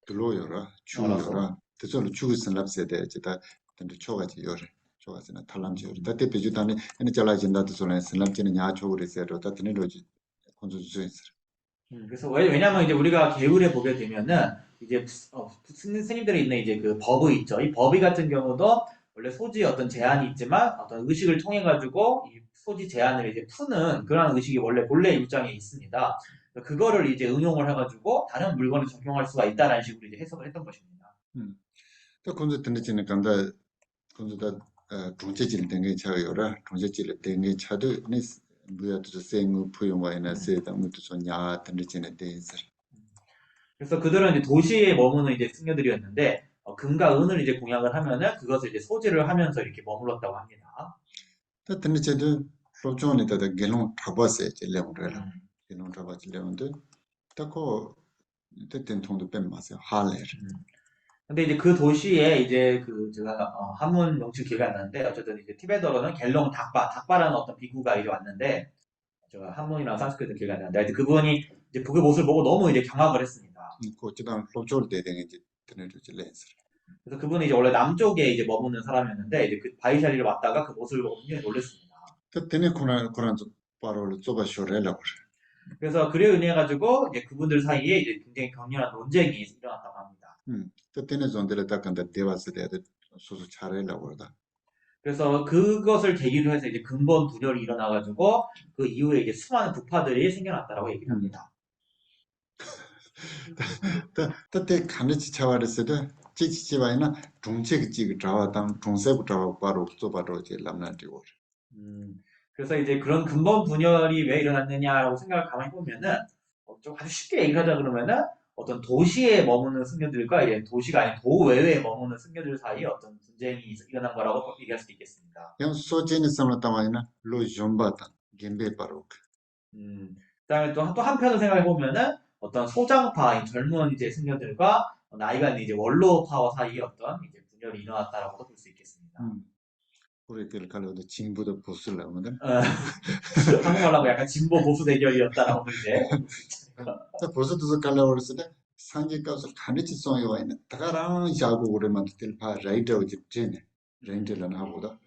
들어요라 추요라 그래서 추구선 랍세대 지다 근데 초가지 요래 초가지나 탈람지 요래 그때 비주단에 에네 잘라진다도 소리 슬랍지는 야 초그레세로 다트네 로지 콘조주스에 그래서 왜냐면 이제 우리가 계율에 보게 되면은 이제 스님들이 있는 이제 그 법의 있죠. 이 법의 같은 경우도 원래 소지에 어떤 제한이 있지만 어떤 의식을 통해 가지고 이 소지 제한을 이제 푸는 그런 의식이 원래 본래 입장에 있습니다. 그거를 이제 응용을 해가지고 다른 물건에 적용할 수가 있다라는 식으로 이제 해석을 했던 것입니다. 또 콘조 듣는 간다 콘조다 정체질 등의 차요라 정체질 등의 차도 네 뭐야도 생우 포용와이나 세다 무도 소냐 듣는 데서 그래서 그들은 이제 도시에 머무는 이제 승려들이었는데 금과 은을 이제 공양을 하면은 그것을 이제 소지를 하면서 이렇게 머물렀다고 합니다. 또 듣는 차도 로존에다 겔롱 타바세 젤레오라 겔롱 타바세 젤레온데 딱고 뜻된 통도 뺀 마세요 할레 근데 이제 그 도시에 이제 그 제가 한문 명칭 기억이 안 나는데 어쨌든 이제 티베트어로는 갤롱 닥바라는 어떤 비구가 이제 왔는데 제가 한문이랑 산스크리트 기억이 안 나는데 하여튼 그분이 이제 그 모습을 보고 너무 이제 경악을 했습니다. 그 지단 로존 대등에 이제 듣는 젤레스 그래서 그분이 이제 원래 남쪽에 이제 머무는 사람이었는데 이제 그 바이샤리를 왔다가 그 모습을 보고 굉장히 놀랐습니다. 그때는 코란 바로 좁아 쇼레라 그래서 그래 인해 가지고 이제 그분들 사이에 이제 굉장히 격렬한 논쟁이 일어났다고 합니다. 그때는 존재를 닦은다 대화스 대해 소소 차례라고 그러다. 그래서 그것을 계기로 해서 이제 근본 분열이 일어나가지고 그 이후에 이제 수많은 부파들이 생겨났다라고 얘기를 합니다. 그때 간지 차와르스도 지지지바이나 중책 지그 자와당 중세부 자와 바로 또 바로 이제 람나디고. 그래서 이제 그런 근본 분열이 왜 일어났느냐라고 생각을 가만히 보면은 좀 아주 쉽게 얘기를 하자 그러면은 어떤 도시에 머무는 승려들과 이제 도시가 아닌 도외에 머무는 승려들 사이에 어떤 분쟁이 일어난 거라고 얘기할 수도 있겠습니다. 양 소제니 삼라타마이나 로 좀바타 겐베 바로. 그다음에 또 한편으로 생각해 보면은 어떤 소장파, 이 젊은 이제 승려들과 나이가 있는 이제 원로파와 사이에 어떤 이제 분열이 일어났다라고도 볼 수 있겠습니다. 우리 그 칼로도 진보도 보수라 하거든. 어, 한국말로 하면 약간 진보 보수 대결이었다라고 이제 자 보수도 칼로르스데 상계가서 간지 송이 와 있는 다가랑 자고 오래만 들파 라이더 집제네. 렌트는 하고다.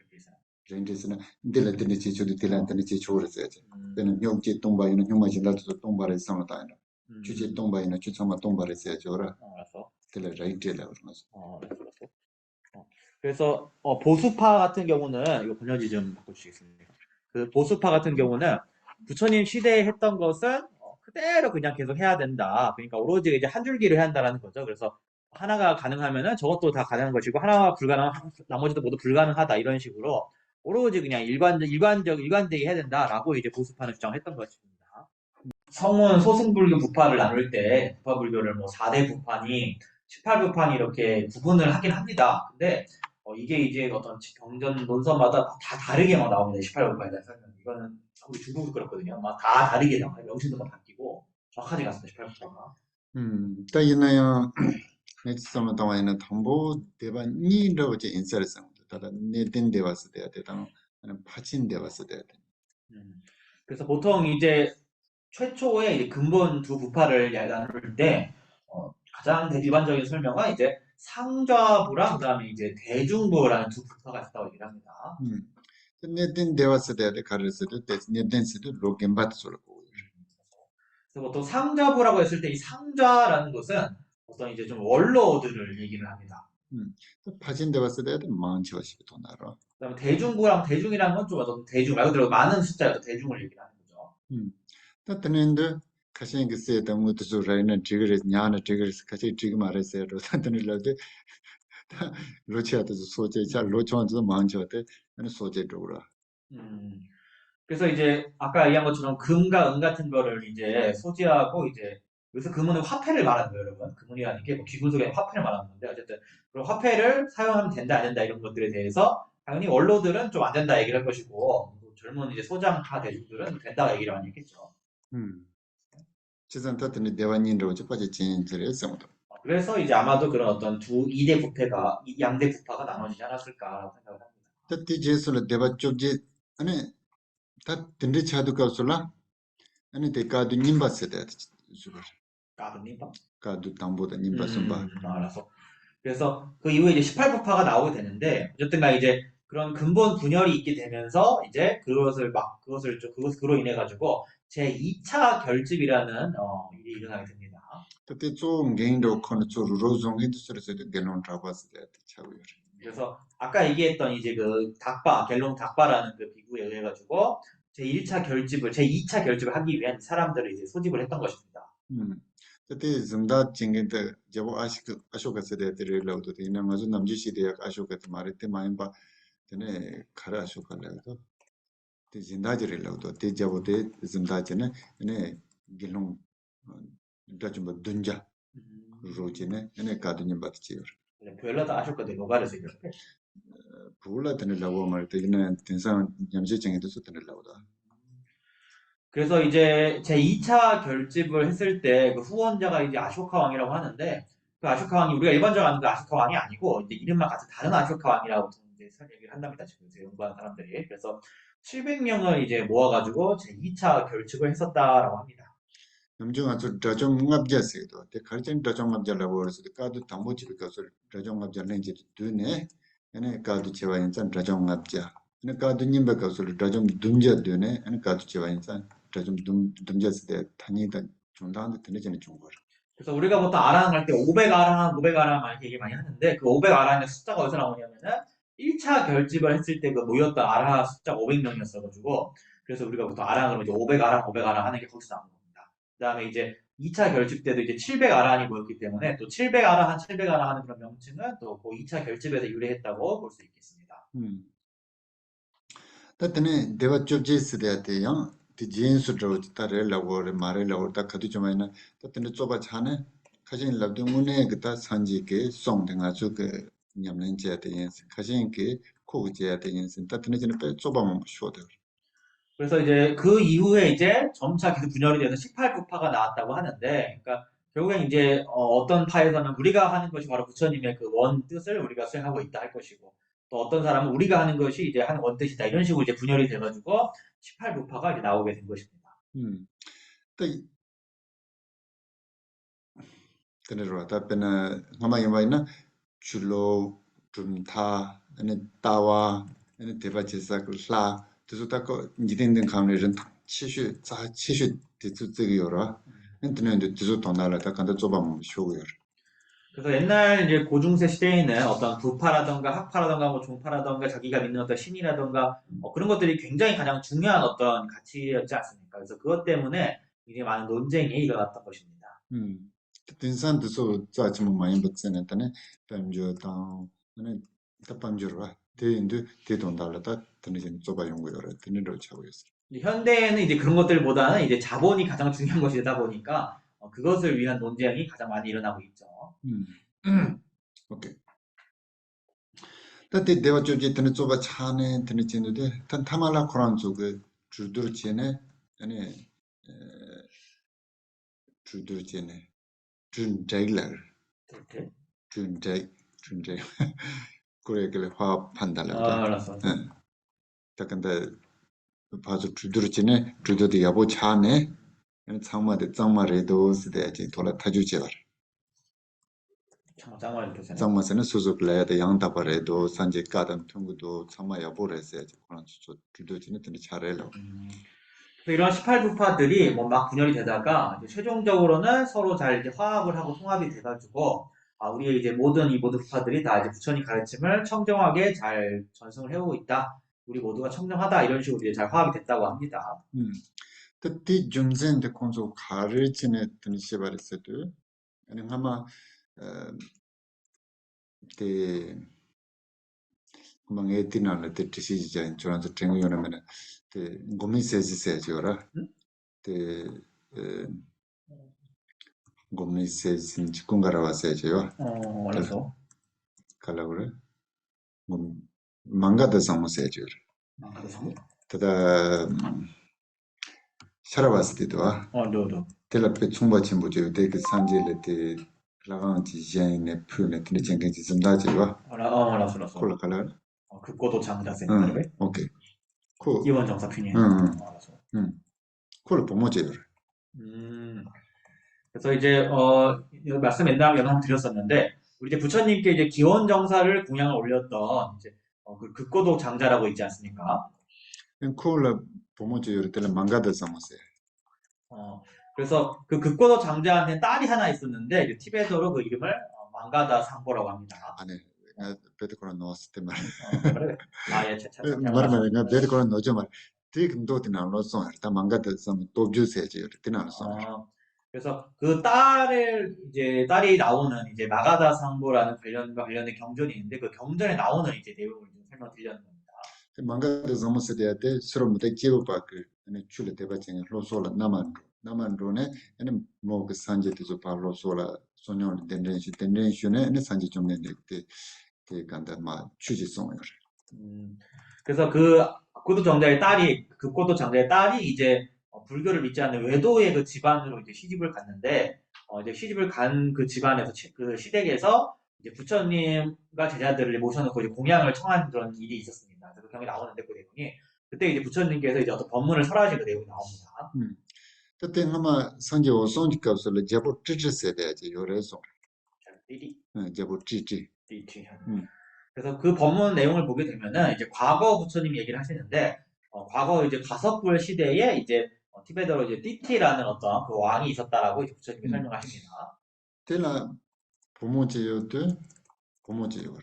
렌트스는 딜한테는 지초도 딜한테는 지초르세지. 때는 용지 동바이는 용마진다도 동바를 상다이나. 주제 동바이나 주참마 동바를 세죠라. 알았어. 딜 라이트라 그러면서. 그래서 보수파 같은 경우는 이거 번역지 좀 바꿔주시겠습니까? 그 보수파 같은 경우는 부처님 시대에 했던 것은 그대로 그냥 계속 해야 된다. 그러니까 오로지 이제 한 줄기를 해야 한다는 거죠. 그래서 하나가 가능하면은 저것도 다 가능한 것이고 하나가 불가능, 나머지도 모두 불가능하다 이런 식으로 오로지 그냥 일관되게 해야 된다라고 이제 보수파는 주장했던 것입니다. 성문 소승불교 부파를 나눌 때 부파불교를 뭐 4대 부파니 18부파니 이렇게 구분을 하긴 합니다. 근데 이게 이제 어떤 경전 논서마다 다 다르게 막 나옵니다. 18부파에 대한 설명. 이거는 우리 중국도 그렇거든요. 막 다 다르게 나와요. 명칭도 막 바뀌고 정확하게 갔습니다. 18부파가. 따이나요. 넥스트만 담아있는 담보 대반 니라고 이제 인사를 씁니다. 따라 내된 대화스 돼야 되다. 아니면 파진 대화스 돼야 돼. 그래서 보통 이제 최초의 이제 근본 두 부파를 나눌 때 가장 일반적인 설명은 이제 상좌부랑 그다음에 이제 대중부라는 두 부파가 있다고 얘기를 합니다. 내된 대화스 돼야 돼. 가르스도 내된 스도 로겐바트 소라고. 그래서 보통 상좌부라고 했을 때 이 상좌라는 것은 어떤 이제 좀 원로들을 얘기를 합니다. 파진 대화스 돼야 돼. 망치와시비 도나라. 그다음에 대중부랑 대중이라는 건 좀 어떤 대중 말 그대로 많은 숫자의 대중을 얘기를 하는 거죠. 따뜻한데 가신 그세 당무 투조라이나 지그레 냐나 지그레스 같이 지금 말했어요. 따뜻한데 로치아도 소제 잘 로치원도 망쳐대. 아니 소제 쪽으로. 그래서 이제 아까 얘기한 것처럼 금과 은 같은 거를 이제 소지하고 이제 여기서 금은 화폐를 말하는 거예요, 여러분. 금은이라는 게 뭐 기분 속에 화폐를 말하는 건데 어쨌든 그런 화폐를 사용하면 된다 안 된다 이런 것들에 대해서 당연히 원로들은 좀 안 된다 얘기를 할 것이고 젊은 이제 소장파 대중들은 된다 얘기를 많이 했겠죠. 지산 따뜻한 대화인으로 접하지 진실을 했습니다. 그래서 이제 아마도 그런 어떤 이대 부패가 양대 부파가 나눠지지 않았을까라고 생각을 합니다. 따뜻히 제수를 대화 쪽지 아니 다 든지 차도가서라 아니 대가도 님바세 돼. 수거. 까부님pa? 가도 담보다 님바선바. 알았어. 그래서 그 이후에 이제 18부파가 나오게 되는데 어쨌든가 이제 그런 근본 분열이 있게 되면서 이제 그로 인해 가지고 제 2차 결집이라는 일이 일어나게 됩니다. 그때 좀 개인도 코너 쪽 로종 헤드스에서도 개론 잡았을 때 차고요. 그래서 아까 얘기했던 이제 그 갤롱 닥바라는 그 비구에 의해 가지고 제 1차 결집을 제 2차 결집을 하기 위한 사람들을 이제 소집을 했던 것입니다. 그때 좀다 징긴데 저거 아쇼가 세대들을 나오도 되는 아주 남지 시대에 아쇼가 말했대 많이 봐. 전에 가라 아쇼가라도 때 진다지를 나오도 때 저보대 좀다지는 네 길롱 다좀 둔자 로지네 네 가드님 받지요. 별로다 아셨거든 노가르스 이렇게. 부울라 되는라고 말때 이는 된상 염지증에도 되는라고다. 그래서 이제 제 2차 결집을 했을 때 그 후원자가 이제 아쇼카 왕이라고 하는데 그 아쇼카 왕이 우리가 일반적으로 아는 그 아쇼카 왕이 아니고 이제 이름만 같은 다른 아쇼카 왕이라고 이제 얘기를 한답니다. 지금 이제 연구하는 사람들이. 그래서 700명을 이제 모아가지고 제 2차 결집을 했었다라고 합니다. 남중 아주 다정압자세도 때 가르친 다정압자라고 해서 까도 담보집에 가서 다정압자 렌지 두네 얘네 까도 제와 인산 다정압자 얘네 까도 님배 가서 다정 둠자 두네 얘네 까도 제와 인산 다정 둠자스 때 다니다 중단한테 되는 중거. 그래서 우리가 보통 아랑 할 때 500아랑, 500아랑 이렇게 얘기 많이 하는데 그 500아랑의 숫자가 어디서 나오냐면은 1차 결집을 했을 때 그 모였던 아랑 숫자가 500명이었어가지고 그래서 우리가 보통 아랑으로 이제 500아랑, 500아랑 하는 게 거기서 나온 겁니다. 그다음에 이제 2차 결집 때도 이제 700아란이 모였기 때문에 또 700아란, 700아란 하는 그런 명칭은 또 그 2차 결집에서 유래했다고 볼 수 있겠습니다. 따뜻네 대화 쪽지 쓰대야대 양 디진수로 따르라고 말하려고 딱 가도 좀 하나 따뜻네 좁아 차네 가진 랍동문에 그다 산지게 송등아 저그 냠는지야 되는 가진게 코그지야 되는 따뜻네 저는 빼 좁아만 쉬어도 그래서 이제 그 이후에 이제 점차 계속 분열이 돼서 18부파가 나왔다고 하는데, 그러니까 결국엔 이제 떤 파에서는 우리가 하는 것이 바로 부처님의 그 원 뜻을 우리가 수행하고 있다 할 것이고, 또 어떤 사람은 우리가 하는 것이 이제 한 원뜻이다 이런 식으로 이제 분열이 돼가지고 18부파가 이제 나오게 된 것입니다. 또 그네로 답변은 아마 이마이나 줄로 좀다 아니 따와 아니 대바지사 그라 그래서 니든든 감내는 치슈 자 치슈 뒤쪽이요라 인터넷에 뒤쪽 돈나라다 간다 좁아면 쇼고요. 그래서 옛날 이제 고중세 시대에는 어떤 부파라던가 학파라던가 뭐 종파라던가 자기가 믿는 어떤 신이라던가 그런 것들이 굉장히 가장 중요한 어떤 가치였지 않습니까? 그래서 그것 때문에 굉장히 많은 논쟁이 일어났던 것입니다. 인산 뒤쪽 자치면 많이 붙잖아요. 담조당 아니 답방주로 대인도 대돈달라다 드는 좁아 연구요라 드는로 차고 있어요. 현대에는 이제 그런 것들보다는 이제 자본이 가장 중요한 것이다 보니까 그것을 위한 논쟁이 가장 많이 일어나고 있죠. 오케이. 근데 내가 저기 드는 좁아 차네 드는 진도데 단 타말라 코란 쪽에 줄들 지네 아니 에, 줄들 지네 준제일러 이렇게. 준제 그래 그래 화 판달라다 알았어. 딱 근데 봐서 줄들 지네 줄들이 여보 차네 장마대 장마래도 쓰대야지 돌아 타주지 말 짱말 교수네. 장마세는 수습래야 양다바래도 산지 가담 통구도 장마 여보래서야지 그런 줄들 지네 드는 차래로 이런 18부파들이 뭐 막 분열이 되다가 이제 최종적으로는 서로 잘 이제 화합을 하고 통합이 돼가지고 우리의 이제 이 모든 부파들이 다 이제 부처님 가르침을 청정하게 잘 전승을 해오고 있다. 우리 모두가 청정하다 이런 식으로 이제 잘 화합이 됐다고 합니다. 그때 존재인데 콘소 가르치네 드는 시발했어도 아니 아마 때 망에 티나는 때 티시자 저한테 땡겨오면 때 고민세지세죠라 응? 때 고민세진 직군가라 왔어요. 알았어. 갈라 그래. 뭐 망가다 상무세죠. 알았어. 그다 살아봤을 때도 너도. 텔레페 충분히 보죠. 되게 산지를 때 라간지 제네 푸네 근데 챙겨지 좀다지와 알았어. 콜라 칼라 극고도 장자세. 응 오케이 코 기원 정사피니. 응 알았어. 응 콜라 pomo제요 그래서 이제 말씀 옛날 연언 드렸었는데 우리 이제 부처님께 이제 기원 정사를 공양을 올렸던 이제 그 극고도 장자라고 있지 않습니까? 콜라 pomo제요 때는 망가다 상무세 어, 그래서 그 극고도 장자한테 딸이 하나 있었는데 이제 티베트어로 그 이름을 망가다 상보라고 합니다. 안에 베드코라 넣었을 때 말. 그래. 예, 잘 말하면 내가 몰랐어. 베드코라 넣어줘 말. 되게 금도티 나눠서 일단 망가다 상 도주세지 이렇게 나눠서. 그래서 그 딸이 나오는 이제 마가다 상보라는 관련된 경전이 있는데 그 경전에 나오는 이제 내용을 좀 설명드리려는 겁니다. 망가다 상무세 대한테 서로 못해 기억 받고 아니 출에 대바쟁이 로소라 나만로네 아니 뭐그 산제도 바로 소라 소녀는 된den시네 아니 산제 좀 내는데 그 간다 막 취지성을. 그래서 그 고도 장자의 딸이 이제 불교를 믿지 않는 외도의 그 집안으로 이제 시집을 갔는데, 이제 시집을 간 그 집안에서, 그 시댁에서 이제 부처님과 제자들을 모셔놓고 이제 공양을 청한 그런 일이 있었습니다. 그래서 그 경이 나오는데 그 내용이, 그때 이제 부처님께서 이제 어떤 법문을 설하신 그 내용이 나옵니다. 그때 아마 산제 오송지값을 제법 찌찌세 돼야지 요래서. 띠리, 제법 찌찌. 띠리. 그래서 그 법문 내용을 보게 되면은 이제 과거 부처님 얘기를 하시는데 과거 이제 가섭불 시대에 이제 티베트로 이제 띠티라는 어떤 그 왕이 있었다라고 이제 부처님이 설명하십니다. 때라 부모제요도 부모제요.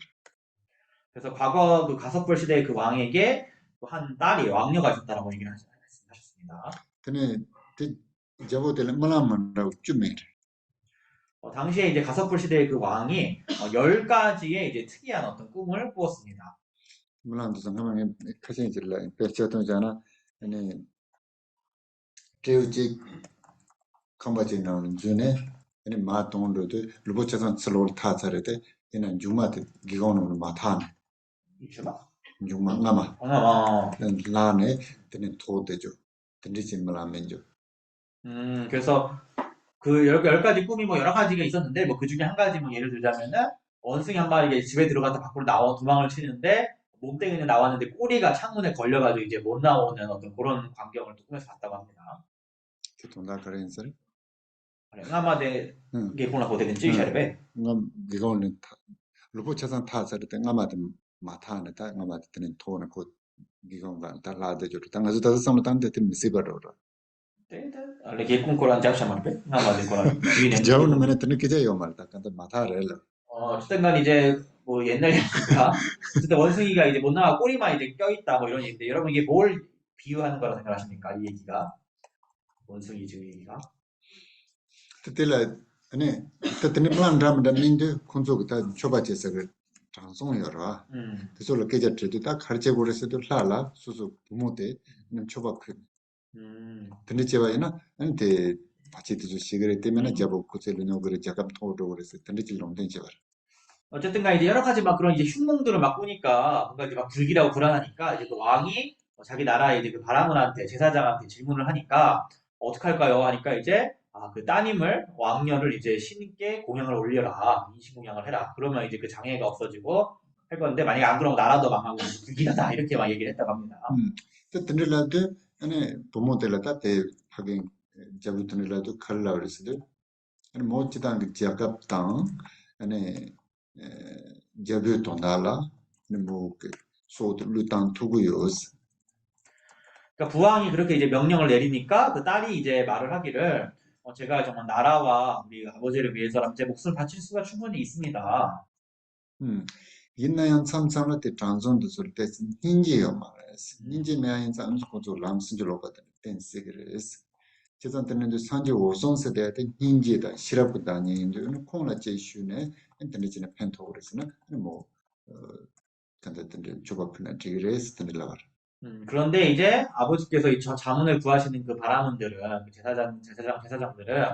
그래서 과거 그 가섭불 시대의 그 왕에게 또 한 딸이 왕녀가 있었다라고 얘기를 하셨습니다. 근데 자보들 말만라고 쭈메. 당시에 이제 가서풀 시대의 그 왕이 10가지의 이제 특이한 어떤 꿈을 꾸었습니다. 말한도 상하면 가신 질라. 배치었던잖아. 아니 개우지 컴바지 나오는 중에 아니 마동로도 루보차선 슬로를 타자르데 얘는 주마데 기고는 마탄 이주마? 주마 나마 어, 라네 되는 도대죠. 된지지 말하면죠. 그래서 그 열 가지 꿈이 뭐 여러 가지가 있었는데 뭐 그 중에 한 가지 뭐 예를 들자면은 원숭이 한 마리가 집에 들어갔다 밖으로 나와 도망을 치는데 몸뚱이는 나왔는데 꼬리가 창문에 걸려가지고 이제 못 나오는 어떤 그런 광경을 또 꿈에서 봤다고 합니다. 돈다 그랬어요. 응아마데 응. 게 보나 보되는 찌샤르베. ngam gigon lupo chasan tha sar te ngama de matha ne ta ngama de ten to na ko gigon ga ta la de jor ta ngazu ta sam tan de tim si bar ro 알레 게꿈 코란 잡샤마르베 응아마데 코란 주인은 jaun mene ten ke je yo mal ta kan ta matha re la 어쨌든 간 이제 뭐 옛날 얘기니까 어쨌든 원숭이가 이제 못 나가 꼬리만 이제 껴있다 뭐 이런 얘기인데 여러분 이게 뭘 비유하는 거라 생각하십니까? 이 얘기가 원숭이 즉 얘기가 te te la ane ta ten plan ram da min de khonzo ta choba che sa ge chang song yo ra te so la ke ja tre ta khar che gore se to la la su su bumo de nim choba khu ten che ba ina ane te pachi te ju sigare te mena jabo ku che lu no gore jakap tho do gore se ten che long den che ba 어쨌든 간 이제 여러 가지 막 그런 이제 흉몽들을 막 꾸니까 뭔가 이제 막 불길하고 불안하니까 이제 그 왕이 자기 나라의 이제 그 바라문한테 제사장한테 질문을 하니까 어떡할까요? 하니까 이제 그 따님을 왕녀를 이제 신께 공양을 올려라 인신공양을 해라 그러면 이제 그 장애가 없어지고 할 건데 만약에 안 그러면 나라도 망하고 불길하다 이렇게 막 얘기를 했다고 합니다. 또 든들라도 아니 부모들라다 대 하긴 자부 든들라도 칼라르스도 아니 모치당 그 지아갑당 아니 자부 돈달라 뭐그 소도 루탄 투구요스 그러니까 부왕이 그렇게 이제 명령을 내리니까 그 딸이 이제 말을 하기를 제가 정말 나라와 우리 아버지를 위해서라면 제 목숨을 바칠 수가 충분히 있습니다. 인나양 참참을 때 tranzon도 쓸때 닌지요 말레스 닌지 메아인 참스 고조 람스줄로 거든 댄스그레스 제가 듣는데 산지 오송세 대한테 닌지다 시라부다 아니인데 콩라 제슈네 인터넷에 펜토그레스는 뭐 간다든지 조바프나 지그레스 든들라 그런데 이제 아버지께서 이 자문을 구하시는 그 바라문들은 그 제사장들은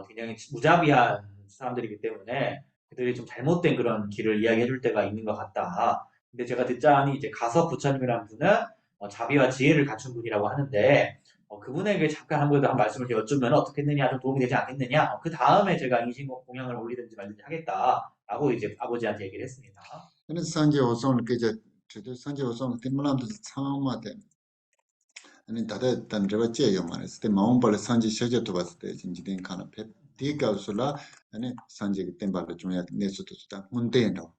굉장히 무자비한 사람들이기 때문에 그들이 좀 잘못된 그런 길을 이야기해 줄 때가 있는 것 같다. 근데 제가 듣자하니 이제 가서 부처님이라는 분은 자비와 지혜를 갖춘 분이라고 하는데 그분에게 잠깐 한 말씀을 여쭈면 어떻겠느냐 좀 도움이 되지 않겠느냐 그 다음에 제가 인신공양을 올리든지 말든지 하겠다라고 이제 아버지한테 얘기를 했습니다. 근데 산지 오송 그저 저도 산지 오송 팀만도 참마데 아니 다들 단저가 제요 말했을 때 마음벌 산지 셔져도 봤을 때 진지된 가는 ペ 디가우슬라 아니 산지 템발로 좀 약 내수도 좋다 문대노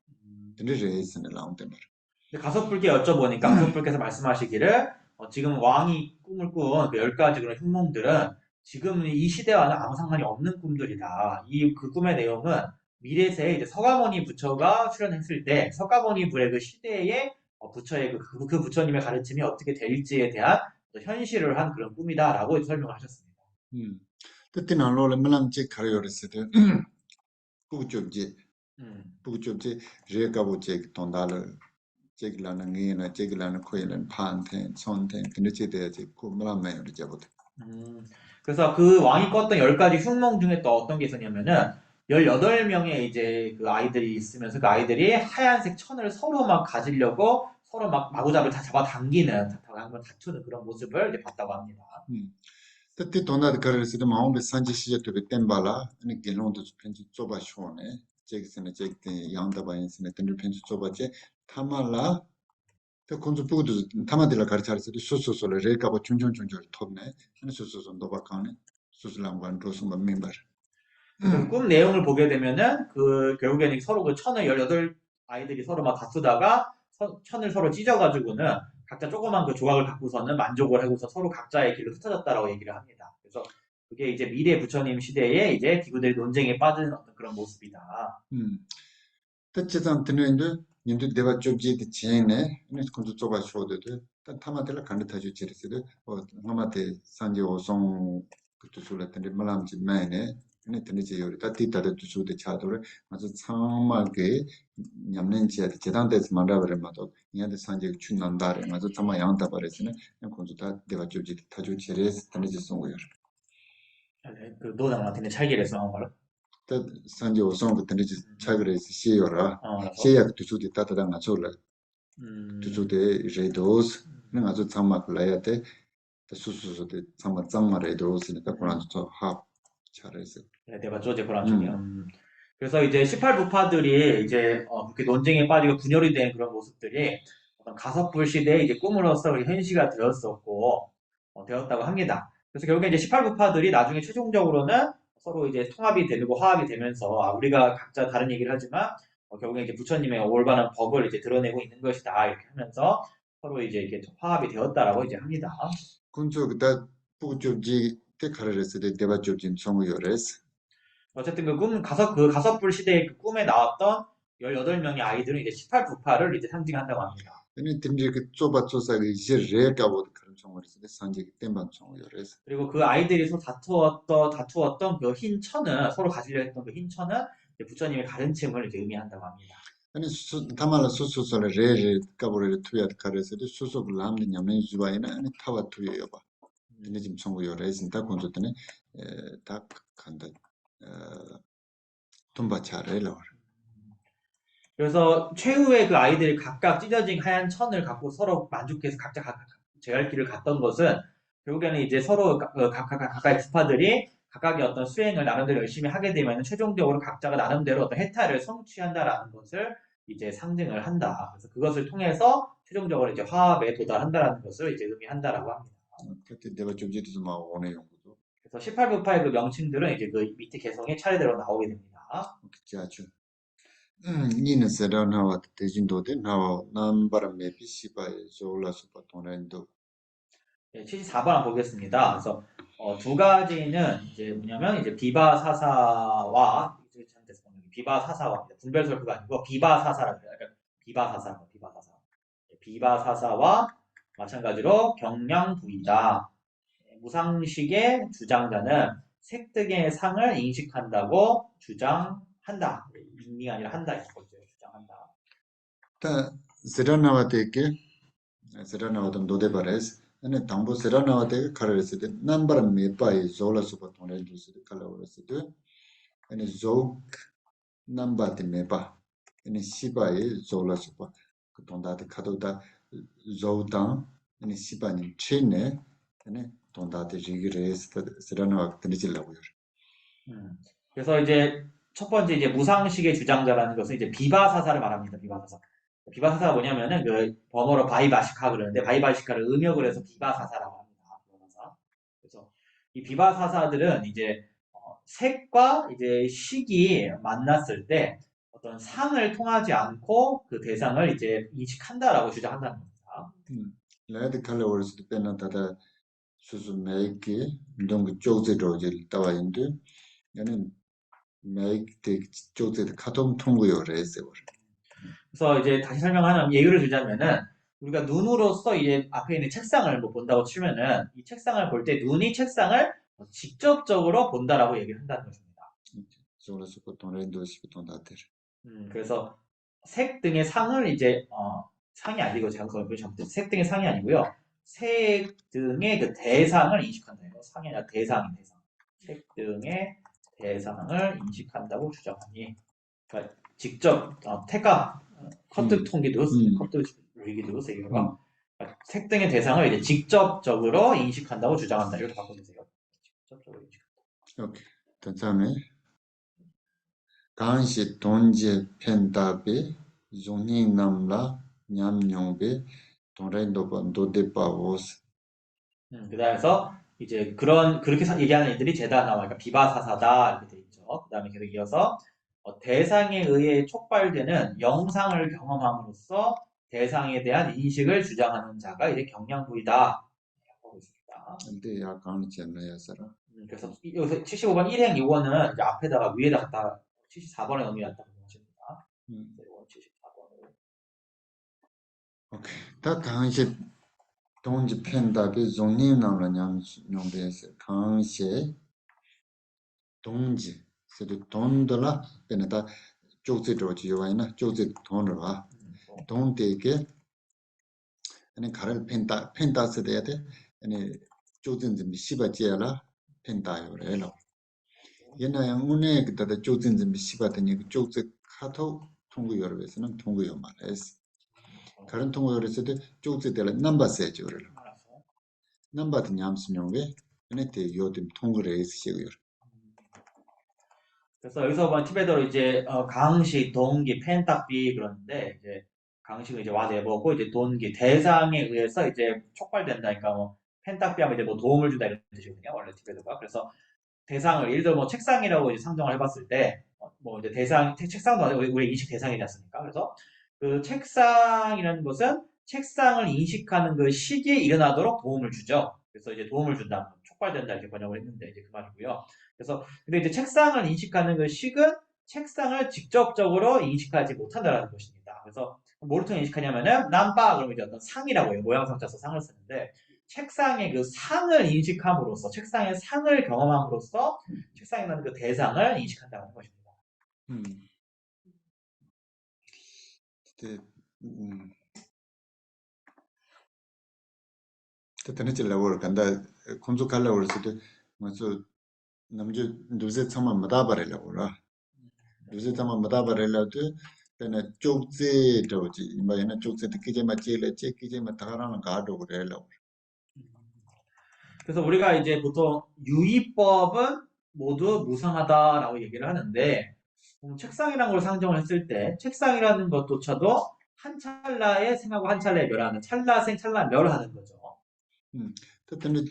근데 레이스는 라운드 말 근데 가섭불께 여쭤보니까 가섭불께서 말씀하시기를 지금 왕이 꿈을 꾼 그 10가지 그런 흉몽들은 지금 이 시대와는 아무 상관이 없는 꿈들이다. 그 꿈의 내용은 미래세에 이제 서가모니 부처가 출연했을 때 서가모니 불의 그 시대의 부처의 그 부처님의 가르침이 어떻게 될지에 대한 현실을 한 그런 꿈이다라고 설명을 하셨습니다. 그때는 알로를 mellam지 가려렸을 때 부족지 부족지 레가보지 돈달을 제기라는 게나 제기라는 코에는 판텐 손텐 근데 제대야지 그 mellam에 잡거든 그래서 그 왕이 꿨던 10가지 흉몽 중에 또 어떤 게 있었냐면은 18명의 이제 그 아이들이 있으면서 그 아이들이 하얀색 천을 서로 막 가지려고 서로 막 마구잡이를 다 잡아당기는 한번 다투는 그런 모습을 이제 봤다고 합니다. 그때 돈나드 가르스도 마음에 산지 시절도 템발라 아니 gelon도 펜지 좁아 쇼네 제기스네 제기 양다바인스네 던들 펜지 좁아지 타말라 그 건조 부도 타마들라 가르차르스도 소소소를 레가고 춘춘춘춘 톱네 아니 소소소 노바카네 소슬람관 로스마 멤버 그래서 그꿈 내용을 보게 되면은 그 결국에는 서로 그 천을 18 아이들이 서로 막 다투다가 천을 서로 찢어가지고는 각자 조그만 그 조각을 갖고서는 만족을 하고서 서로 각자의 길로 흩어졌다라고 얘기를 합니다. 그래서 그게 이제 미래 부처님 시대에 이제 기구들이 논쟁에 빠진 어떤 그런 모습이다. 뜻지상 드는데 님도 대화 쪽지에 지행네 그래서 건조 좁아 쇼도도 타마들라 간다타주 지르스도 어 하마테 산지 오송 그 두수라 텐데 말람지 매네 네 텐데 요리 다 뒤다데 두수데 차도를 아주 참하게 냠는지에 제단데서 말아버려마도 이한테 산지 춘난다래 아주 참아 양다 버렸으네 콘주다 내가 주지 타주 제레스 텐데 송고요 그 노당한테 차이기를 한 거로. 다 산지 오송도 텐데 차그레스 시요라 알아서. 시약 두수데 따다다 맞춰라 음, 두수데 레도스 는 아주 참막 라야데 수수수데 참막 짱마 레도스니까 고란도 합 잘했어 네, 내가 조제 그런 쪽이야. 그래서 이제 18부파들이 이제 그렇게 논쟁에 빠지고 분열이 된 그런 모습들이 어떤 가섭불 시대의 이제 꿈으로서 현시가 되었었고 되었다고 합니다. 그래서 결국에 이제 18부파들이 나중에 최종적으로는 서로 이제 통합이 되고 화합이 되면서 우리가 각자 다른 얘기를 하지만 결국에 이제 부처님의 올바른 법을 이제 드러내고 있는 것이다 이렇게 하면서 서로 이제 이렇게 화합이 되었다라고 이제 합니다. 군주 그다 부주지 때 카레레스 데 데바조진 총우요레스 어쨌든 그 가섭불 시대의 그 꿈에 나왔던 18명의 아이들은 이제 18부파를 이제 상징한다고 합니다. 아니 딘지 그 쪼바 쪼사가 이제 레가고 그런 총우레스 데 산지 땜반 총우요레스 그리고 그 아이들이 서로 다투었던 그 흰 천은, 서로 가지려 했던 그 흰 천은 이제 부처님의 가르침을 이제 의미한다고 합니다. 아니 타말라 수수소레 레레 까보레 투야 카레스 데 수수 람디 냐면 주바이나 아니 타와 투여요 봐 근데 지금 총우요레스 다 군주들은 다 간다 돈바차레라 그래서 최후의 그 아이들이 각각 찢어진 하얀 천을 갖고 서로 만족해서 각자 제갈 길을 갔던 것은 결국에는 이제 서로 각각의 부파들이 각각의 어떤 수행을 나름대로 열심히 하게 되면 최종적으로 각자가 나름대로 어떤 해탈을 성취한다라는 것을 이제 상징을 한다. 그래서 그것을 통해서 최종적으로 이제 화합에 도달한다라는 것을 이제 의미한다라고 합니다. 그때 내가 좀 지도서 막 오네 연구도 그래서 18부파의 그 명칭들은 이제 그 밑에 개성에 차례대로 나오게 됩니다. 그치 아주 니는 세라나와 대진도데 나와 남바람에 비시바에 졸라수바 돈엔도 74번 보겠습니다. 그래서 두 가지는 이제 뭐냐면 이제 비바사사와 비바사사와 분별설교가 아니고 비바사사라고 해요. 그러니까 비바사사. 비바사사와 마찬가지로 경량부이다. 무상식의 주장자는 색등의 상을 인식한다고 주장한다. 인이 아니라 한다. 이렇게 주장한다. 다 세라나와테게 세라나와던 노데바레스 아니 당보 세라나와테게 카레스데 남바람에 바에 졸라수바 돈엔도스 칼라오레스데 아니 조 남바데 메바 아니 시바에 졸라수바 그 돈다데 카도다 조당 아니 시바니 체네 아니 돈다데 리그레스 세라나와 드리질라고요 그래서 이제 첫 번째 이제 무상식의 주장자라는 것은 이제 비바사사를 말합니다. 비바사사. 비바사사가 뭐냐면은 그 번호로 바이바시카 그러는데 바이바시카를 음역을 해서 비바사사라고 합니다. 비바사사. 그래서 이 비바사사들은 이제 색과 이제 식이 만났을 때 어떤 상을 통하지 않고 그 대상을 이제 인식한다라고 주장한다는 겁니다. 라이드 칼라오르스 페나타다 수수 메이키 동그 쪼제로질 따와인데 얘는 메이크 쪼제 카톰 통구요 레세워 그래서 이제 다시 설명하면 예를 들자면은 우리가 눈으로서 이제 앞에 있는 책상을 뭐 본다고 치면은 이 책상을 볼 때 눈이 책상을 직접적으로 본다라고 얘기를 한다는 것입니다. 소라스 보통 렌도시 보통 다들 그래서 색 등의 상을 이제 상이 아니고 제가 그걸 잘못했어요. 색 등의 상이 아니고요. 색 등의 그 대상을 인식한다. 이거 상이 아니라 대상. 색 등의 대상을 인식한다고 주장하니 그러니까 직접 태가 커트 통기도 커트 리기도 세계가 색 등의 대상을 이제 직접적으로 인식한다고 주장한다. 이렇게 바꿔주세요. 직접적으로 인식한다. 오케이. 그다음에 간시 돈제 펜다베 종닝남라 냠뇽베 돈렌도번 도데바오스 그다음에서 이제 그렇게 얘기하는 애들이 제다나와 그러니까 비바사사다 이렇게 돼 있죠. 그다음에 계속 이어서 대상에 의해 촉발되는 영상을 경험함으로써 대상에 대한 인식을 주장하는 자가 이제 경량부이다. 하고 있습니다. 근데 약간 잼나야서라 그래서 여기서 75번 1행 2번은 이제 앞에다가 위에다 갖다 74번에 넘겨놨다고 하십니다. 74번을. 오케이. 다 간시 동지 팬답이 종림나라 냠배에서 강시에 동지 그래도 돈들라 베네다 쪽지로지 요아이나 쪽지 돈을 와 돈되게 아니 가를 펜다스 돼야 돼 아니 쪽진 좀 씹어지야라 펜다요래로 옛날에 운에 그때 쪽진 좀 씹어더니 쪽지 카톡 통구 여러에서는 통구요 말했어 가른 통구 여러에서도 쪽지 될 넘버 세죠를 넘버도 냠스뇽게 아니 때 요즘 통구를 해시고요 그래서 여기서 뭐 티베트로 이제 강시, 동기, 펜탁비 그러는데 이제 강시가 이제 와대보고 이제 동기 대상에 의해서 이제 촉발된다니까 뭐 펜탁비 하면 이제 뭐 도움을 준다 이런 뜻이거든요 원래 티베트가 그래서 대상을 예를 들어 뭐 책상이라고 이제 상정을 해봤을 때 뭐 이제 대상 책상도 우리 인식 대상이지 않습니까? 그래서 그 책상이라는 것은 책상을 인식하는 그 시기에 일어나도록 도움을 주죠. 그래서 이제 도움을 준다, 촉발된다 이렇게 번역을 했는데 이제 그 말이고요. 그래서 근데 이제 책상을 인식하는 그 식은 책상을 직접적으로 인식하지 못한다는 것입니다. 그래서 뭐를 통해 인식하냐면은 남바 그러면 이제 어떤 상이라고 해요. 모양성 자서 상을 쓰는데 책상의 그 상을 인식함으로써 책상의 상을 경험함으로써 책상이라는 그 대상을 인식한다는 것입니다. 그때 그때는 간다 군족하려고 그랬을 먼저 남주 누세 참만 마다바래라고 그러 누세 참만 마다바래라도 그냥 쪽지 저지 뭐야나 쪽지 듣기제 맞지래 찍기제 맞다가라는 가도 그래라고 그래서 우리가 이제 보통 유의법은 모두 무상하다라고 얘기를 하는데 책상이라는 걸 상정을 했을 때 책상이라는 것조차도 한 찰나에 생하고 한 찰나에 멸하는 찰나생 찰나 멸하는 거죠. 그때는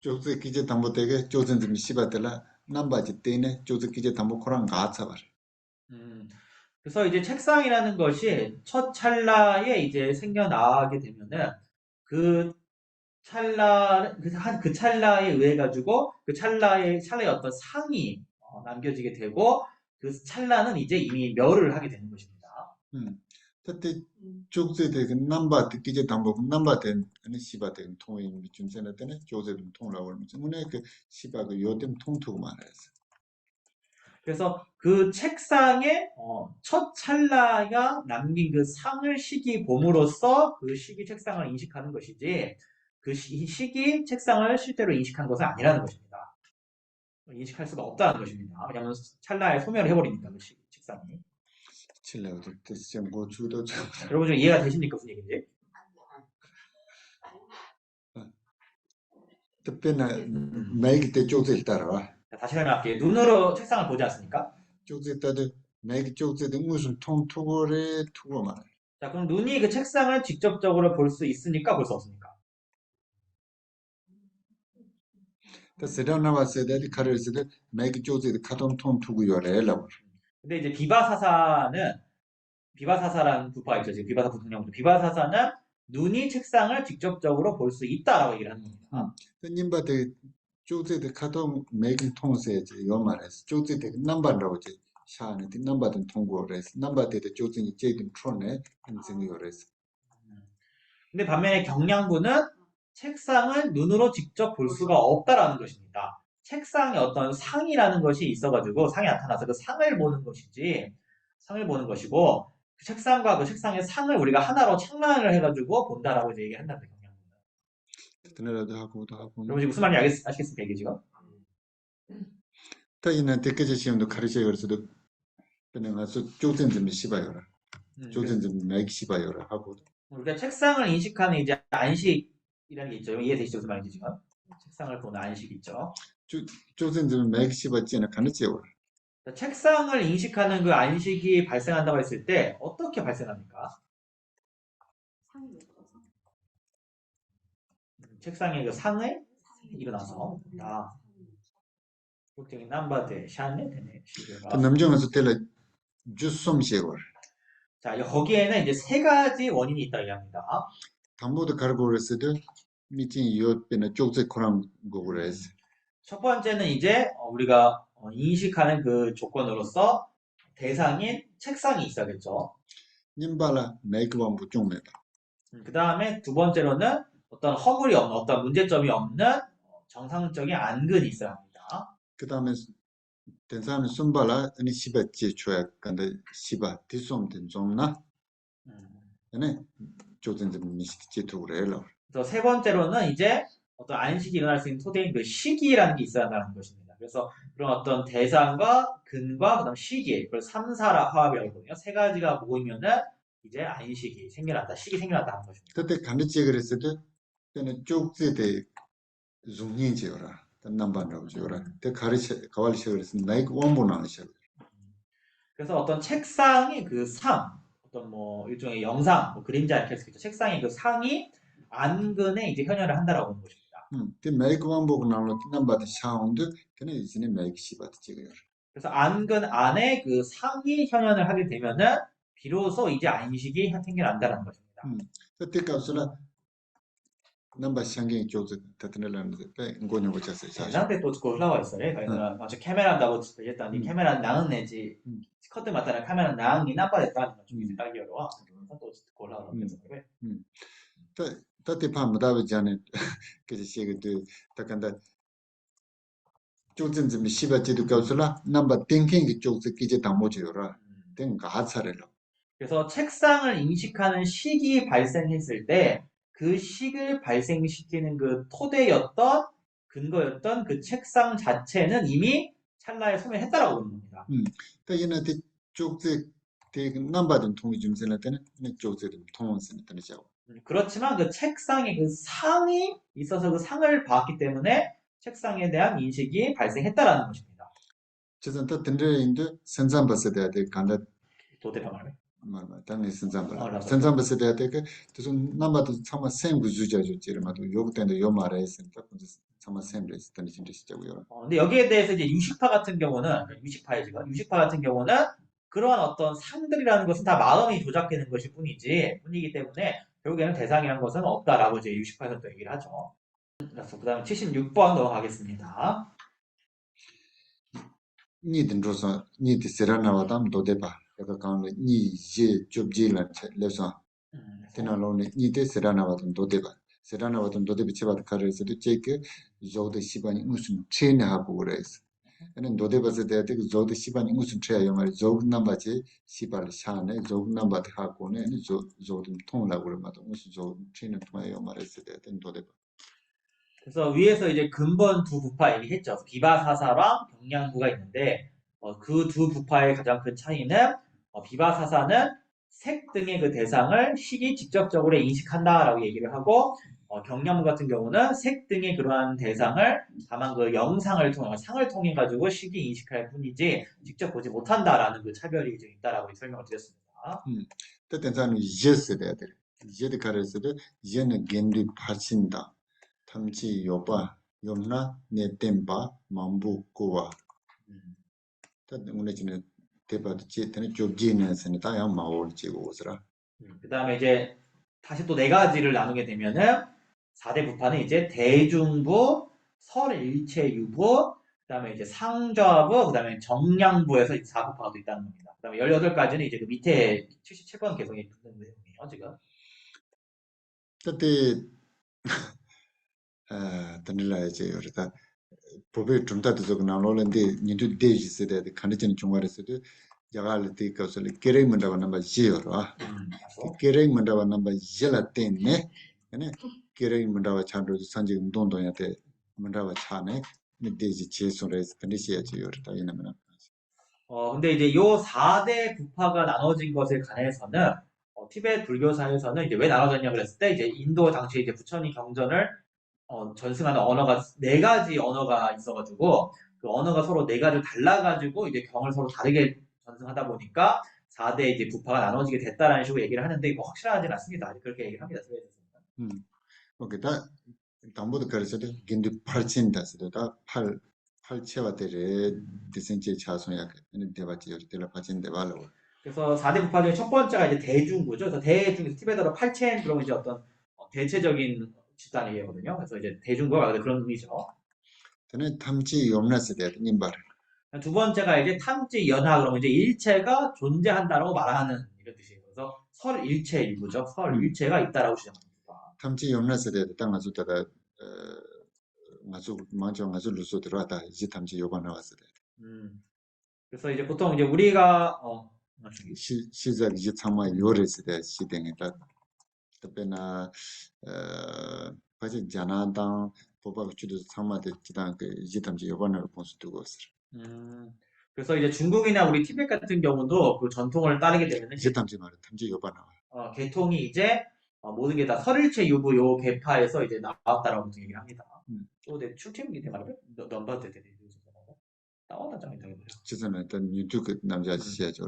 쪽지 기제 담보되게 쪽지 좀 씹어들라 남바지 때네 쪽지 기제 담보 코랑 가차 봐 그래서 이제 책상이라는 것이 첫 찰나에 이제 생겨나게 되면은 그 그 찰나에 의해 가지고 그 찰나의 어떤 상이 남겨지게 되고 그 찰나는 이제 이미 멸을 하게 되는 것입니다. 그때 쪽지 되게 남바 기제 담보 남바 된 아니 씹어 된 통이 준세나 때네 쪽지 좀 통라고 하면 문에 그 씹어 그 요즘 통투고 말해서 그래서 그 책상에 첫 찰나가 남긴 그 상을 시기 봄으로써 그 시기 책상을 인식하는 것이지 그 시기 책상을 실제로 인식한 것은 아니라는 것입니다. 인식할 수가 없다는 것입니다. 왜냐하면 찰나에 소멸을 해버리니까 그 책상이. 칠레고 진짜 뭐 주도 여러분 좀 이해가 되십니까 무슨 얘기인지? 특별한 매기 때 쪽지 따라와 자, 다시 설명할게요. 눈으로 책상을 보지 않습니까? 쪽지 따도 매기 쪽지 등 무슨 통투고래 투고 말 자, 그럼 눈이 그 책상을 직접적으로 볼 수 있으니까 볼 수 없습니까? 세다 나왔을 때 가르칠 때 매기 쪽지 카톤 통투고 요래라고 근데 이제 비바사사라는 부파가 있죠. 지금 비바사 부통령 비바사사는 눈이 책상을 직접적으로 볼 수 있다라고 얘기를 하는 겁니다. 님바데 쪽지 카톤 매기 통세지 요 말했어 쪽지 넘버라고 지 샤네 넘버든 통고래서 넘버데 쪽지 제든 트론에 인생이 요래서 근데 반면에 경량부는 책상을 눈으로 직접 볼 수가 없다라는 것입니다. 책상에 어떤 상이라는 것이 있어가지고 상이 나타나서 그 상을 보는 것이지 상을 보는 것이고 그 책상과 그 책상의 상을 우리가 하나로 창란을 해가지고 본다라고 이제 얘기한다는 거예요. 경량부는. 드네라도 하고도 하고 여러분 지금 무슨 말인지 아시겠습니까 이게 지금? 타이는 대개제 시험도 가르쳐 그래서도 그냥 가서 쪽진 좀 씹어요라 쪽진 좀 매기 씹어요라 하고 우리가 책상을 인식하는 이제 안식이라는 게 있죠. 이해되시죠 무슨 말인지 지금? 책상을 보는 안식 있죠. 쪽진 좀 매기 씹었지는 가르쳐요 책상을 인식하는 그 안식이 발생한다고 했을 때 어떻게 발생합니까? 책상의 그 상을 일어나서 보통 남바데 샤네 되네 시계가. 남정에서 때려 주솜시고 자 거기에는 이제 세 가지 원인이 있다고 이야기합니다. 담보도 가르고 그랬을 때 미팅 요때는 쪽지 코랑 거 그랬어 첫 번째는 이제 우리가 인식하는 그 조건으로서 대상인 책상이 있어야겠죠. 님발라 매그만 부종매다 그 다음에 두 번째로는 어떤 허물이 없는, 어떤 문제점이 없는 정상적인 안근이 있어야 합니다. 그 다음에 된 사람은 순발라 아니 시바지 줘야 간다 시바 뒤som 된 좀나 아니 조든 좀 미식지 두그래라. 그래서 세 번째로는 이제 어떤 안식이 일어날 수 있는 토대인 그 시기라는 게 있어야 한다는 것입니다. 그래서 그런 어떤 대상과 근과 그다음 시기, 그걸 삼사라 화합이라고 하거든요. 세 가지가 모이면은 이제 안식이 생겨난다, 시기 생겨난다는 것입니다. 그때 간지 그랬을 때 때는 쪽지대 중년지어라. 남반라고 지어라. 때 가리시 그랬을 때 나이가 원본하는 시. 그래서 어떤 책상의 그 상, 어떤 뭐 일종의 영상, 뭐 그림자 이렇게 할 수 있죠. 책상의 그 상이 안근에 이제 현현을 한다라고 하는 것입니다. 때 메이크 원본 나오는 남바드 샤운드 걔네 이제 메이크 시바드 찍어요. 그래서 안근 안에 그 상이 현현을 하게 되면은 비로소 이제 안식이 생겨난다는 것입니다. 그때 값으로 남바 샹갱 쪽지 다트넬라는데 배 응고녀 붙였어요. 사실. 상대 또 그거 흘러와 있어요. 그래서 아주 카메라다고 했더니 카메라 나은 내지 스커트 맞다는 카메라 나은이 나빠졌다는 거 중에 딱 어려워. 또 듣고 올라오라고 해서 그래. 따뜻히 밤 무다비 전에 그지 시기도 딱한다 쪽진 좀 시바지도 값으로 남바 띵킹 쪽지 기재 담모지요라. 땡 가차래로. 그래서 책상을 인식하는 식이 발생했을 때 그 식을 발생시키는 그 토대였던 근거였던 그 책상 자체는 이미 찰나에 소멸했다라고 보는 겁니다. 그러니까 얘네 쪽지 대 남바든 통이 좀 쓰는 때는 쪽지 좀 통원 쓰는 때는 죠. 그렇지만 그 책상에 그 상이 있어서 그 상을 봤기 때문에 책상에 대한 인식이 발생했다라는 것입니다. 저선 또 든들인데 선산 봤을 때 간다 도대표 말해. 당연히 선산 봤을 때 무슨 남바도 참아 셈 구주자죠. 지름아도 요거 때문에 요 말에 있으니까 참아 셈을 했던 진짜 시작고요. 근데 여기에 대해서 이제 유식파 같은 경우는 유식파의 지금 유식파 같은 경우는 그러한 어떤 상들이라는 것은 다 마음이 조작되는 것일 뿐이기 때문에 결국에는 대상이라는 것은 없다라고 이제 유식파에서 또 얘기를 하죠. 그래서 그다음에 76번 넘어가겠습니다. 니든 조선 니드 세라나와담 도데바 그래서 가운데 니제 좁지란 레서 테나로네 니데 세라나와담 도데바 세라나와담 도데비 치바드 카르스도 제게 조드 시바니 무슨 트레이너하고 그래서 근데 도데바스 대한테 조드 시바니 무슨 트레이너 말 조드 남바지 시발 샤네 조드 남바드 하고네 조드 통라고 그러마도 무슨 조드 트레이너 통하여 말했을 때 도데바 그래서 위에서 이제 근본 두 부파 얘기했죠. 비바사사랑 경량부가 있는데 그 두 부파의 가장 큰 차이는 비바사사는 색 등의 그 대상을 식이 직접적으로 인식한다라고 얘기를 하고 경량부 같은 경우는 색 등의 그러한 대상을 다만 그 영상을 통해 상을 통해 가지고 식이 인식할 뿐이지 직접 보지 못한다라는 그 차별이 좀 있다라고 설명을 드렸습니다. 그때 사람은 이제스 돼야 돼. 이제드 카르스도 이제는 겐디 파친다. 탐지 요바 요나 네템바 mambukuwa 오늘 전에 대바도 지에는 조기네스는 다양 마을 지고 오스라 그다음에 이제 다시 또 네 가지를 나누게 되면은 4대 부파는 이제 대중부, 설일체유부, 그다음에 이제 상좌부, 그다음에 정량부에서 4부파가 또 있다는 겁니다. 그다음에 18가지는 이제 그 밑에 77번 개성에 붙는 내용이에요, 지금. 그때 단일라야지 그러다 법에 좀 다도 저거 나올는데 니도 데이지스데 간지는 중화에서도 야갈 때 가서 게레문다가 넘바 지어라 게레문다가 넘바 지라 때네 네 게레문다가 찬도 산지 운동도야때 문다가 차네 데이지 제소레스 컨디시야지 요르다 이나면 근데 이제 요 4대 부파가 나눠진 것에 관해서는 티베트 불교사에서는 이제 왜 나눠졌냐 그랬을 때 이제 인도 당시 이제 부처님 경전을 전승하는 언어가 4가지 언어가 있어가지고 그 언어가 서로 4가지로 달라가지고 이제 경을 서로 다르게 전승하다 보니까 4대 이제 부파가 나눠지게 됐다라는 식으로 얘기를 하는데 뭐 확실하진 않습니다. 그렇게 얘기를 합니다. 오케이 다 담보도 가르쳐도 긴도 팔친다스도 다 팔체와 되레 디센체 차소야 그 대바지 요리들 빠진데 말로 그래서 4대 부파 중에 첫 번째가 이제 대중부죠. 그래서 대중에서 티베트어로 팔첸 그러면 이제 어떤 대체적인 집단이거든요. 그래서 이제 대중부가 그런 의미죠. 저는 탐지 염라스 대 님발 두 번째가 이제 탐지 연화 그러면 이제 일체가 존재한다라고 말하는 이런 뜻이에요. 그래서 설일체 일부죠. 설일체가 있다라고 주장합니다. 탐지 용나스데 땅 아주 다다 아주 먼저 아주 루소 들어왔다 이제 탐지 요번 나왔을 때 그래서 이제 보통 이제 우리가 저기. 시작 이제 참마 요랬을 때 시댕이다 그때나 가지 자나당 보박 주도 참마데 기단 그 이제 탐지 요번을 본수 두고 있어 그래서 이제 중국이나 우리 티벳 같은 경우도 그 전통을 따르게 되면은 이제 탐지 말은 탐지 요번 나와 계통이 이제 모든 게 다 설일체 유부 요 계파에서 이제 나왔다라고 보통 얘기를 합니다. 또 내 출퇴근이 돼 말이야. 넘버 되대. 나왔다 장이 되는 거죠. 지금은 일단 유튜브 남자 아저씨야죠.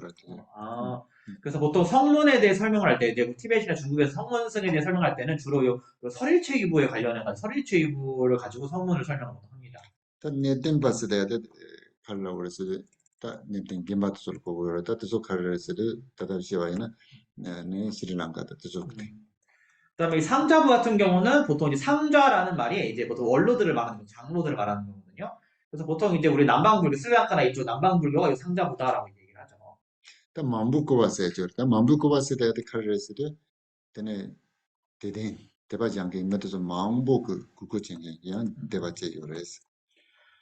그래서 보통 성문에 대해 설명을 할 때, 이제 티벳이나 중국에서 성문선에 대해 설명할 때는 주로 요 설일체 유부에 관련해서 설일체 유부를 가지고 성문을 설명하고 합니다. 일단 내땐 봤을 때 가려고 그래서 다 내땐 김바도 쏠 거고 그러다 또 가려서 다다시 와이나 네 스리랑카다 또 그다음에 이 상자부 같은 경우는 보통 이제 상좌라는 말이 이제 보통 원로들을 말하는 거, 장로들을 말하는 거거든요. 그래서 보통 이제 우리 남방불교, 스리랑카나 이쪽 남방불교가 이 상자부다라고 얘기를 하죠. 일단 만부고 봤어야죠. 일단 만부고 봤을 때 가려서 되네 대대 대바지 않게 임마도 좀 마음보 그거쟁이 이한 대바지 요래서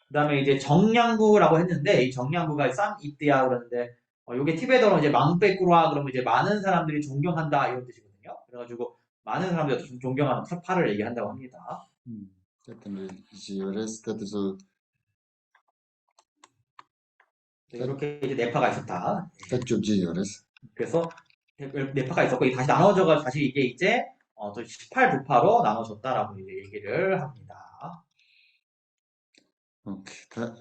그다음에 이제 정량부라고 했는데 이 정량부가 쌈 이띠야 그러는데 요게 티베트어로 이제 망베꾸라 그러면 이제 많은 사람들이 존경한다 이런 뜻이거든요. 그래가지고 많은 사람들이 존경하는 파를 얘기한다고 합니다. 일단 이제 요래서 때도 이렇게 이제 네파가 있었다. 딱 좁지 요래서 그래서 네파가 있었고 다시 나눠져가 다시 이게 이제 또 18부파로 나눠졌다라고 이제 얘기를 합니다. 오케이 다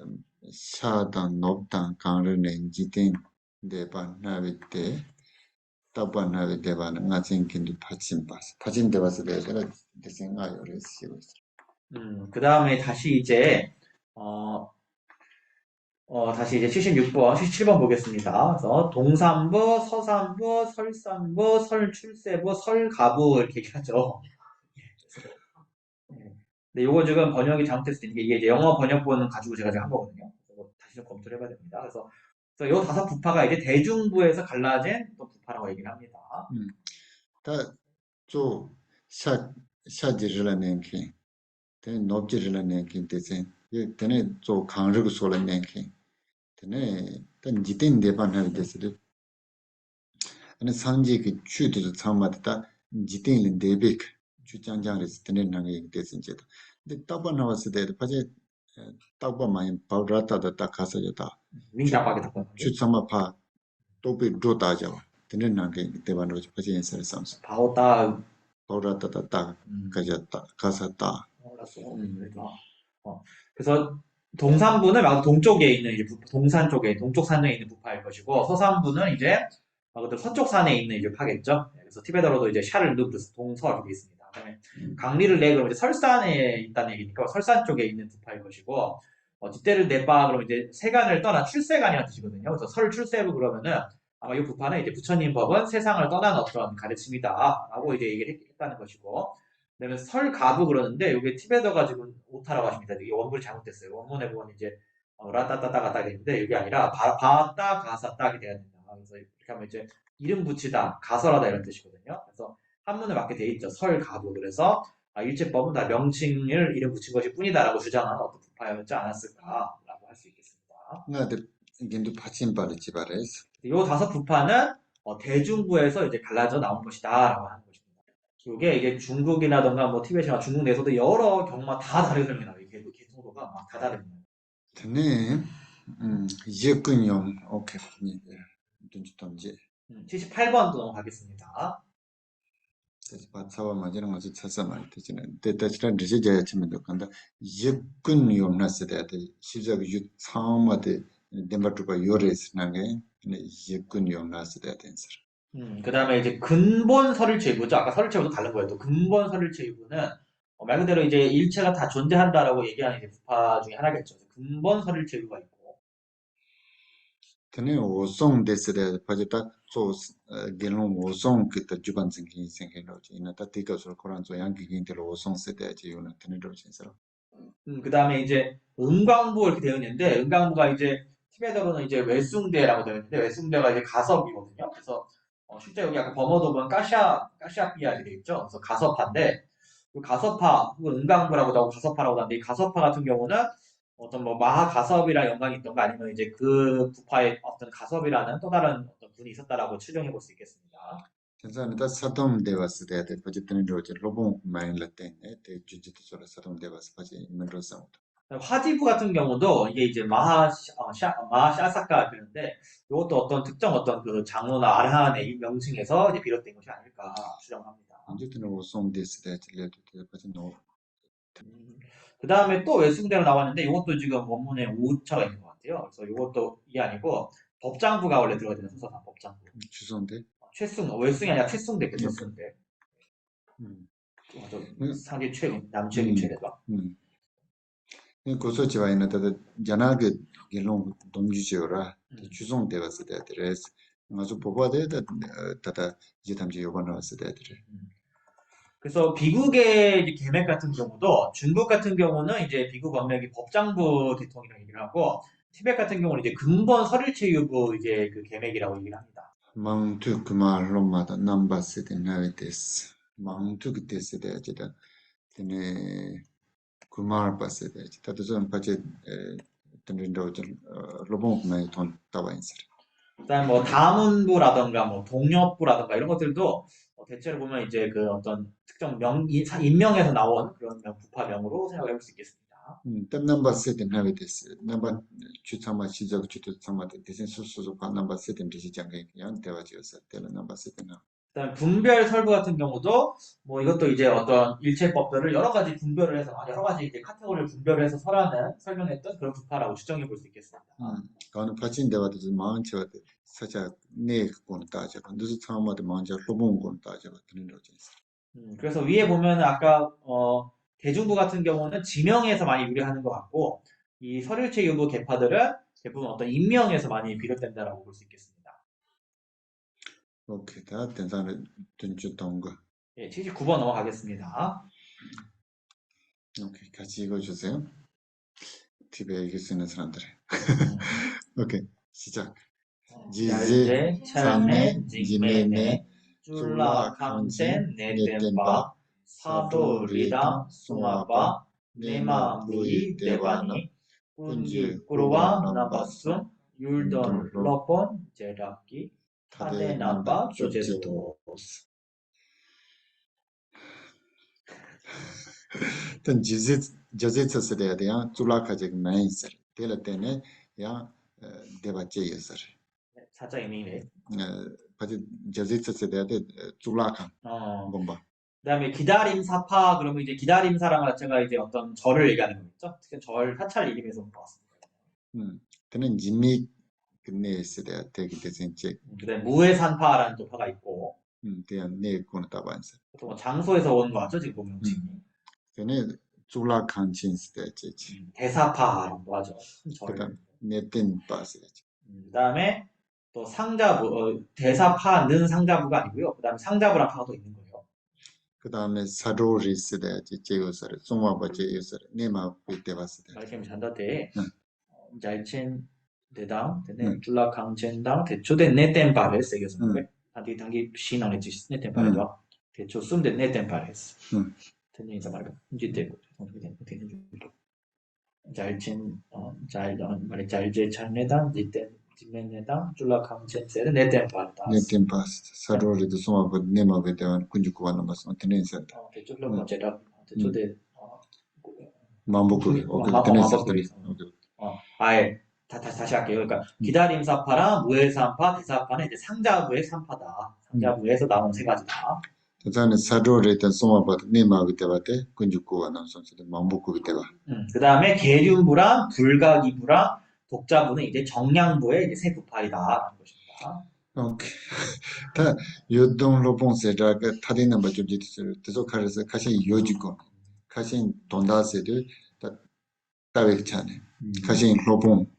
샤단 높단 강르네 지된 대바 나비때 따바나비 대바는 나생긴도 파친 바스 파친 대바스 대라 대생아요 레시오 그 다음에 다시 이제 다시 이제 76번, 77번 보겠습니다. 그래서 동산부, 서산부, 설산부, 설출세부, 설가부 이렇게 얘기하죠. 근데 요거 지금 번역이 잘못될 수도 있는 게 이게 이제 영어 번역본을 가지고 제가 지금 한 거거든요. 그래서 다시 좀 검토를 해봐야 됩니다. 그래서 요 다섯 부파가 이제 대중부에서 갈라진 또 부파라고 얘기를 합니다. 다조 샤지르라는게 대 높지르라는게 대세 예 되네 조 강르고 소라는게 되네 단 지된 대바나 대세를 아니 상지 그 추도 참마다 지된 대백 주장장에서 되는 나게 대신제다 근데 따바 나왔을 때 파제 따바 많이 바라다다 딱 가서다 윙답하게 답변. 추참마파 또비 로다죠 되는 나게 대바로 파제 인사를 삼수 바오따. 바라다다 가졌다 가서다 알았어. 그래서 동산부는 막 동쪽에 있는 이제 동산 쪽에 동쪽 산에 있는 부파일 것이고 서산부는 이제 서쪽 산에 있는 이제 파겠죠. 그래서 티베트어로도 이제 샤를 누브스 동서 이렇게 있습니다. 그다음에 강리를 내 그러면 이제 설산에 있다는 얘기니까 설산 쪽에 있는 부파일 것이고 뒷대를 내빠 그러면 이제 세간을 떠난 출세간이라는 뜻이거든요. 그래서 설 출세부 그러면은 아마 이 부파는 이제 부처님 법은 세상을 떠난 어떤 가르침이다라고 이제 얘기를 했다는 것이고. 그다음에 설가부 그러는데 이게 티베트어가 지금 오타라고 하십니다. 이게 원문이 잘못됐어요. 원문에 보면 이제 라따따따가 딱이 있는데 이게 아니라 바따 가사 딱이 돼야 된다. 그래서 이렇게 하면 이제 이름 붙이다, 가설하다 이런 뜻이거든요. 그래서 한문에 맞게 돼 있죠. 설가부. 그래서 일제법은 다 명칭을 이름 붙인 것이 뿐이다라고 주장하는 어떤 부파였지 않았을까라고 할 수 있겠습니다. 나들 이겐도 파친 바르지 바레스 이 다섯 부파는 대중부에서 이제 갈라져 나온 것이다라고 하는 것입니다. 이게 중국이라던가 뭐 티벳이나 중국 내에서도 여러 경우가 다 다르게 설명이 나와요. 이게 개통도가 막 다 다릅니다. 되네 이제군요 오케이 든지 던지 78번도 넘어가겠습니다. 그래서 바차와 맞이는 것이 찾아만 되지는 대다시란 리제자야 치면도 간다 이제군요 없나서 돼야돼 시작 유 상마데 덴바투바 요레스나게 이제군요 없나서 돼야 된서 그 다음에 이제 근본 설일체유부죠. 아까 설일체유도 다른 거예요. 또 근본 설일체유부는 말 그대로 이제 일체가 다 존재한다라고 얘기하는 이제 부파 중에 하나겠죠. 근본 설일체유가 있고. 되네 오송 데스레 파제타 소 게노 오송 그때 주반 생긴 생겨나지 이나타 티가서 코란조 양기 긴테로 오송 세대지 요나 테네로 진짜로 그 다음에 이제 은광부 이렇게 되어 있는데 은광부가 이제 티베트어로는 이제 외숭대라고 되어 있는데 외숭대가 이제 가섭이거든요. 그래서 실제 여기 아까 범어도 보면 까샤삐아 이렇게 되어 있죠. 그래서 가섭파인데 그 가서파 혹은 은강부라고도 하고 가서파라고도 하는데 이 가서파 같은 경우는 어떤 뭐 마하가섭이랑 연관이 있던가 아니면 이제 그 부파에 어떤 가섭이라는 또 다른 어떤 분이 있었다라고 추정해 볼 수 있겠습니다. 괜찮다. 사돔 데바스 대대 버짓는 로제 로봉 마인 라테네 대 주지도 소라 사돔 데바스 바지 민로상. 화지부 같은 경우도 이게 이제 마하샤사카 그런데 이것도 어떤 특정 어떤 그 장로나 아르한의 명칭에서 이제 비롯된 것이 아닐까 추정합니다. 언제든 오송 데스 대레도 바지 노. 그 다음에 또 외승대로 나왔는데 이것도 지금 원문에 오차가 있는 것 같아요. 그래서 이것도 이게 아니고 법장부가 원래 들어가야 되는 순서가 법장부. 주송대. 최승, 외승이 아니라 최승대, 최승대. 맞아. 상계 최근, 남최근 최대가. 고소지와 있는 데다 자나게 길롱 동주지어라 주송 데바스 대레스. 아주 보고대다 다다 이제 담지 요번 왔을 때들이. 그래서 비국의 이제 계맥 같은 경우도 중국 같은 경우는 이제 비국 법맥이 법장부 대통령이라고 얘기를 하고 티벳 같은 경우는 이제 근본 서릴체유부 이제 그 계맥이라고 얘기를 합니다. 망투 그말로마다 남바스데 나베데스. 망투 그때스 대지다. 근데 그말 바스데 다도 좀 바제 던린도 로봉만 돈 따와 있어. 그다음에 뭐 다문부라던가 뭐 동력부라던가 이런 것들도 대체로 보면 이제 그 어떤 특정 인명에서 나온 그런 부파명으로 생각해 볼 수 있겠습니다. 딴 남바스데 나베데스. 남바 주타마 시작 주도 참마데 대신 수수도 반 남바스데 되지 장게 그냥 대화지었을 때는 남바스데 나. 그다음에 분별 설부 같은 경우도 뭐 이것도 이제 어떤 일체법들을 여러 가지 분별을 해서 여러 가지 이제 카테고리를 분별을 해서 설명했던 그런 부파라고 추정해 볼 수 있겠습니다. 가는 파친 대화도 좀 많죠. 살짝 내 그거는 따져. 누수 참마데 먼저 로봉 건 따져 그런 거지. 그래서 위에 보면 아까 대중부 같은 경우는 지명에서 많이 유래하는 것 같고 이 서류체 유부 계파들은 대부분 어떤 인명에서 많이 비롯된다라고 볼 수 있겠습니다. 오케이, 다 된사는 든주 동거. 예, 79번 넘어가겠습니다. 오케이, 같이 읽어주세요. TV에 읽을 수 있는 사람들. 오케이, 시작. 지제, 찰네, 징메네, 쫄라, 캉첸, 네텐바, 사도, 리다, 숭아바, 네마, 무이, 네바니, 군지, 꾸로와, 나바순, 율돈, 러본, 제라키, 타데, 나바, 조제도스. 단 저제처스래야 돼요. 쫄라카직 매인서. 될 때는 야 대바제 예서. 살짝 의미네. 바지 저제처스래야 돼. 쫄라카. 뭔가. 그다음에 기다림 사파 그러면 이제 기다림 사랑 자체가 이제 어떤 절을 얘기하는 거겠죠. 특히 절 사찰 얘기면서 온 것 같습니다. 그는 진미 근내 있어야 되기 때문에 그다음에 무해산파라는 또 파가 있고. 대한 내 거는 따반서. 또 뭐 장소에서 온 거죠 지금 보면. 그는 쫄라칸친스 때지. 대사파라고 하죠. 그다음 네텐 빠스야지. 그다음에 또 상자부 대사파는 상자부가 아니고요. 그다음에 상자부란 파가 또 있는 거예요. 그다음에 사로리스 때지 제요서 송화바 제요서 네마 비테바스 때. 말씀 잔다데 잘친 대당 대네 줄라 강첸당 대초대 네텐파를 세계에서 단기 신앙의 지 네텐파죠. 대초 숨된 네텐파레스. 듣는 인사 말고 이제 되고 되는 중이고. 잘친 말에 잘제 찬네당 이때 지면네당 줄라 강첸세를 네텐파다. 네텐파스 사로리도 송화바 네마 비테반 군주쿠와 남았어. 테네서. 대초로 뭐제라 대초대 만복을 아예 다시 할게요. 그러니까 기다림 사파랑 무해산파, 대사파는 이제 상자부의 산파다. 상자부에서 나온 세 가지다. 저는 사로리도 송화바 네마 비테바테 군주쿠와 남았어. 만복을 비테바. 그다음에 계륜부랑 불가기부랑 독자부는 이제 정량부의 이제 세 부파이다라는 것입니다. 오케이. 다 요동 로봉세라가 타디는 뭐 좀 지들 계속해서 가신 요지고 가신 돈다세들 다 따외차네. 가신 로봉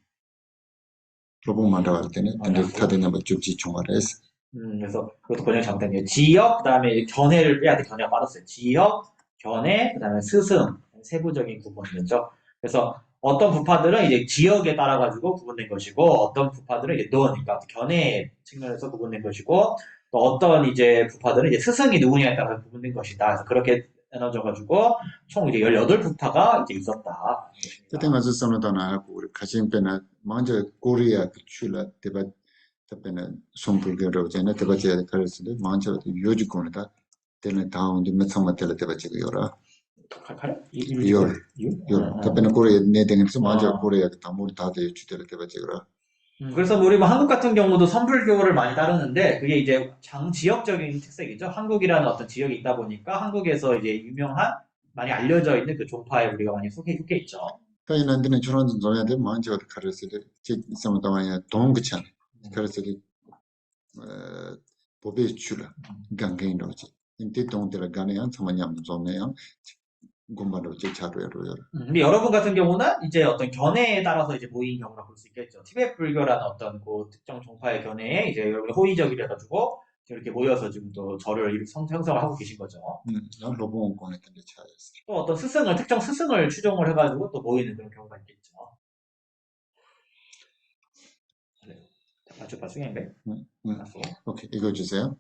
만들어갈 때는 근데 타디는 뭐 좀 지총화해서. 그래서 그것도 번역 잘못된 지역 그다음에 견해를 빼야 돼. 견해가 빠졌어요. 지역, 견해, 그다음에 스승 세부적인 구분이죠. 그래서 어떤 부파들은 이제 지역에 따라 가지고 구분된 것이고 어떤 부파들은 이제 그러니까 견해 측면에서 구분된 것이고 또 어떤 이제 부파들은 이제 스승이 누구냐에 따라 구분된 것이다. 그래서 그렇게 나눠져가지고 총 이제 18부타가 이제 있었다. 그때 가서 선호도나 하고 우리 가신배나 먼저 코리아 그 출라 대바 답변은 손불교로 전에 대바제 가르치도 먼저 요직권이다. 때는 다운도 몇 상마텔 대바지고 요라. 칼칼? 요 답변은 코리아 내등에서 먼저 어. 코리아 다물 다들 주대로 대바지고라. 그래서 우리 뭐 한국 같은 경우도 선불교를 많이 따르는데 그게 이제 지역적인 특색이죠. 한국이라는 어떤 지역이 있다 보니까 한국에서 이제 유명한 많이 알려져 있는 그 종파에 우리가 많이 속해 있죠. 타이난드는 저런 존재한테 먼저 가르치도 제 상담하냐 동그찬 가르치도 법에 출라 강갱이로지. 인데 동들 간에한 사마냠 존내양 공부로 제 차로요. 근데 여러분 같은 경우는 이제 어떤 견해에 따라서 이제 모인 경우라 볼 수 있겠죠. 티베트 불교라는 어떤 그 특정 종파의 견해에 이제 여러분이 호의적이라 가지고 이렇게 모여서 지금 또 절을 이렇게 형성을 하고 계신 거죠. 난 로봉 공했던 게 차였어. 또 어떤 특정 스승을 추종을 해가지고 또 모이는 그런 경우가 있겠죠. 맞죠, 수행인가요? 오케이, 이거 주세요.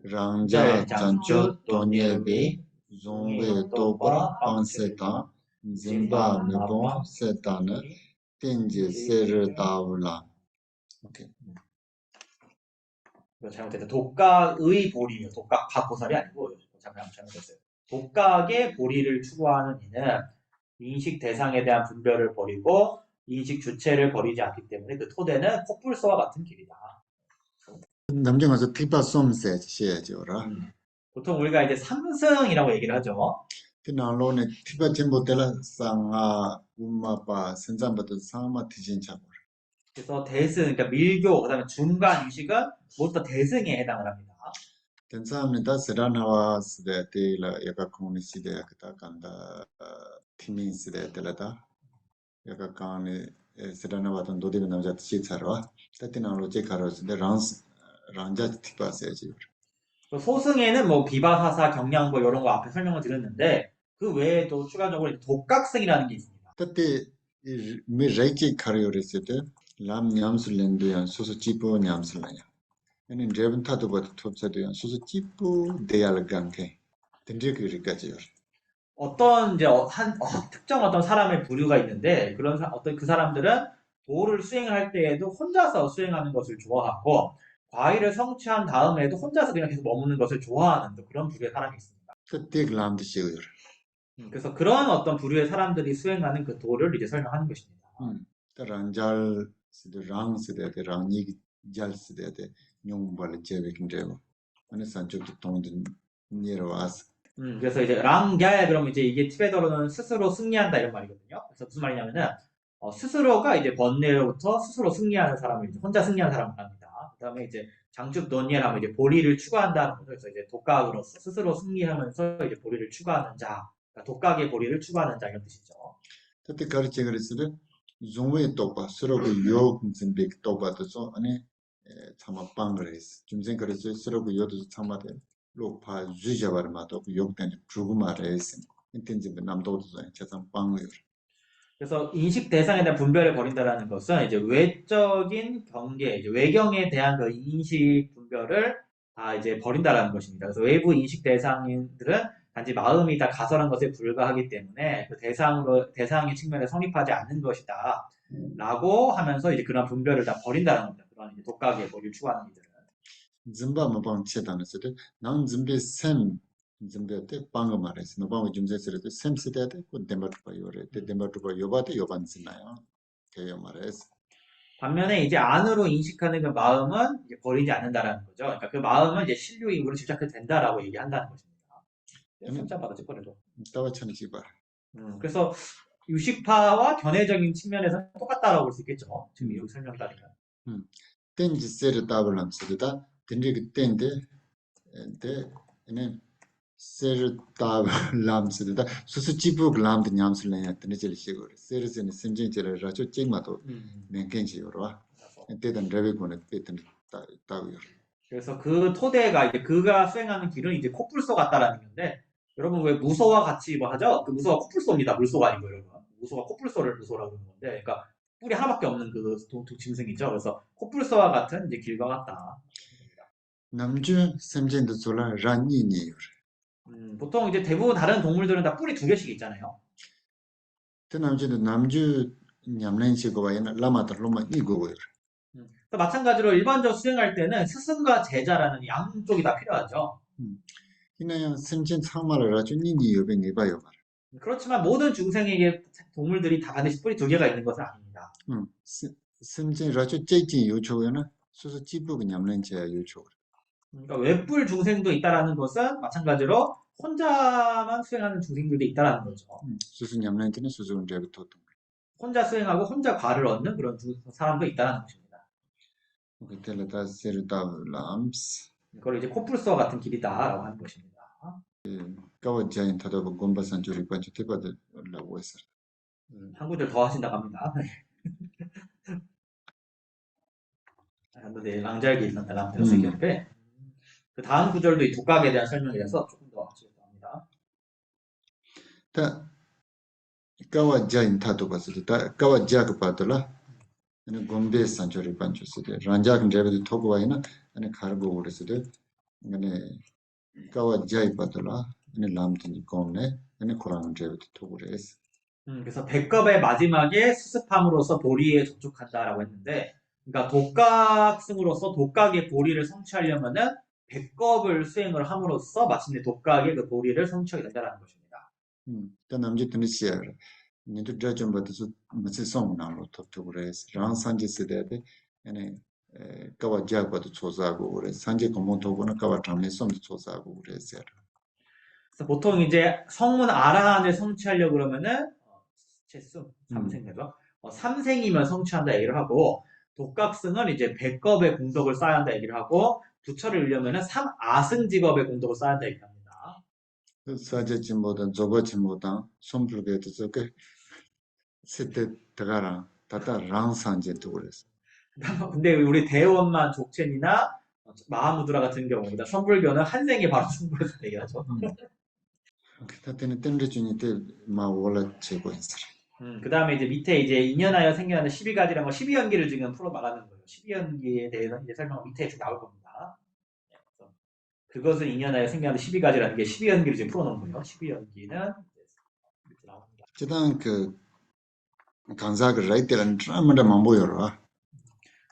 랑자 잔초 돈예비 종외 또바 방세타 짐바 메봉 세타는 땡지 세르 다울라. 오케이. 이거 잘못했다. 독각의 보리요. 독각파 보살이 아니고 잘못했어요. 독각의 보리를 추구하는 이는 인식 대상에 대한 분별을 버리고 인식 주체를 버리지 않기 때문에 그 토대는 코뿔소와 같은 길이다. 남정 가서 티파 솜세 시에죠라. 보통 우리가 이제 삼승이라고 얘기를 하죠. 그나로네 티파 전부 때라 상아 um마바 선잠부터 상마 티진차. 그래서 대승, 그러니까 밀교, 그다음에 중간 유식은 모두 다 대승에 해당을 합니다. 괜찮습니다. 세라나와 시대 때라 약간 코니 시대 그다 간다 티민 시대 때라다 약간 간에 세라나와던 도디가 남자 시차로 때티나로 제 가로스데 란자 티파세지. 소승에는 뭐 비바사사, 경량보 이런 거 앞에 설명을 드렸는데 그 외에도 추가적으로 독각승이라는 게 있습니다. 그때 미 레이치 카리오레스데 람 냠슬렌도야 소소 찌뿌 냠슬라야. 아니 레븐타도 버트 톱사도야 소소 찌뿌 데알강케. 든지그리까지요. 어떤 이제 특정 어떤 사람의 부류가 있는데 그런 어떤 그 사람들은 도를 수행을 할 때에도 혼자서 수행하는 것을 좋아하고 과일을 성취한 다음에도 혼자서 그냥 계속 머무는 것을 좋아하는 또 그런 부류의 사람이 있습니다. 그때 람도 시고요. 그래서 그런 어떤 부류의 사람들이 수행하는 그 도를 이제 설명하는 것입니다. 란잘 시대 랑 시대데 랑이 잘 시대데 용발 제백인데요. 아니 산쪽도 동든 니에로와스. 그래서 이제 랑갸 그러면 이제 이게 티베트어로는 스스로 승리한다 이런 말이거든요. 그래서 무슨 말이냐면은 스스로가 이제 번뇌로부터 스스로 승리하는 사람을 이제 혼자 승리하는 사람을 합니다. 그다음에 이제 장축 논예라면 이제 보리를 추구한다는 거죠. 그래서 이제 독각으로서 스스로 승리하면서 이제 보리를 추구하는 자, 그러니까 독각의 보리를 추구하는 자 이런 뜻이죠. 그때 가르치 그랬을 종외 또바 서로그 요 무슨 빅 또바도서 아니 참아 빵그레스 좀생 그랬을 서로그 요도 참아대 로파 주자바르마도 욕된 죽음아레스 인텐지 남도도 제상 빵을 그래서 인식 대상에 대한 분별을 버린다라는 것은 이제 외적인 경계, 이제 외경에 대한 그 인식 분별을 다 이제 버린다라는 것입니다. 그래서 외부 인식 대상들은 단지 마음이 다 가설한 것에 불과하기 때문에 그 대상의 측면에 성립하지 않는 것이다. 라고 하면서 이제 그런 분별을 다 버린다는 겁니다. 그런 이제 독각의 머리를 추구하는 이들은. 짐바 마방 체다는서도 난 짐베 셈 짐베 때 빵을 말했어. 마방 좀세스를 셈 시대에 그 데마트바 요래 데마트바 요바데 요반스나요. 개요 말했어. 반면에 이제 안으로 인식하는 그 마음은 이제 버리지 않는다라는 거죠. 그러니까 그 마음은 이제 신류 입으로 집착해도 된다라고 얘기한다는 것입니다. 진짜 받았지 버려도. 따와천이 지바. 그래서 유식파와 견해적인 측면에서 똑같다라고 볼 수 있겠죠. 지금 여기 설명 따르면. 땡지 세르 따블람스다. 땡지 그 땡데 데 세르 따블람스다. 수수 지부 람드 냠슬래야 땡지 시고. 세르스는 심진지를 라죠 찡마도 맹켄지 요로와. 때든 레베고네 때든 따고요. 그래서 그 토대가 이제 그가 수행하는 길은 이제 코뿔소 같다라는 건데 여러분 왜 무소와 같이 뭐 하죠? 그 무소가 코뿔소입니다. 물소가 아니고 여러분. 무소가 코뿔소를 무소라고 하는 건데, 그러니까 뿔이 하나밖에 없는 그 짐승이죠. 그래서 코뿔소와 같은 이제 길과 같다. 남주 샘진도 졸라 란니니요. 보통 이제 대부분 다른 동물들은 다 뿔이 두 개씩 있잖아요. 그 남주도 남주 냠랭시고 와이나 라마다 로마 이거고요. 또 마찬가지로 일반적으로 수행할 때는 스승과 제자라는 양쪽이 다 필요하죠. 그냥 심진 상말을 아주 니니 여병 해봐요 말. 그렇지만 모든 중생에게 동물들이 다 반드시 뿔이 두 개가 있는 것은 아닙니다. 심진 아주 째진 요초에는 수수 찌부가 냠랭지야 요초. 그러니까 외뿔 중생도 있다라는 것은 마찬가지로 혼자만 수행하는 중생들도 있다라는 거죠. 수수 냠랭지는 수수 운제부터 혼자 수행하고 혼자 과를 얻는 그런 사람도 있다라는 것입니다. 그때는 다 세르다 람스. 그걸 이제 코뿔소와 같은 길이다라고 하는 것입니다. 까와 자인 타다보 곰바산 조리 반주 테바들라고 했어. 한 구절 더 하신다고 합니다. 네, 랑잘기 있었다, 랑들스기업에. 그 다음 구절도 이 독각에 대한 설명이라서 조금 더 하시겠다 합니다. 다 까와 자인 타도 봤을 때 까와 자그 받더라. 아니 곰베 산조리 반주 쓰되 란자근 레베도 토고와이나 아니 가르고 그랬어도 아니 까와 자이 받더라. 아니 람든이 곰네 아니 코란 레베도 토고레스. 그래서 백겁의 마지막에 수습함으로써 보리에 접촉한다라고 했는데, 그러니까 독각승으로서 독각의 보리를 성취하려면은 백겁을 수행을 함으로써 마침내 독각의 그 보리를 성취하게 된다는 것입니다. 또 남지 드니시야. 니도 좀 받아서 무슨 송나로 토토그레스. 란 산지 쓰대데 아니 까와 자고도 조사하고 그래. 산지 공부 도고는 까와 담내 솜도 조사하고 그래서. 그래서 보통 이제 성문 아라한을 성취하려고 그러면은 제수 삼생이죠. 삼생이면 성취한다 얘기를 하고 독각승은 이제 백겁의 공덕을 쌓아야 한다 얘기를 하고 부처를 이루려면은 삼아승직업의 공덕을 쌓아야 한다 얘기를 합니다. 사제진보다 조거진보다 손불게도 저게 세대 들어가라 다다 랑산제도 그랬어. 근데 우리 대원만 족첸이나 마하무드라 같은 경우보다 선불교는 한 생에 바로 승부해서 얘기하죠. 그때는 땜레준이 때마 원래 제거했어. 그 다음에 이제 밑에 이제 인연하여 생겨나는 12가지라는 거 12연기를 지금 풀어 나가는 거예요. 12연기에 대해서 이제 설명은 밑에 쭉 나올 겁니다. 그것을 인연하여 생겨나는 12가지라는 게 12연기를 지금 풀어놓은 거예요. 12연기는 이렇게 나옵니다. 저단 그 강사가 라이트라는 드라마만 보여라.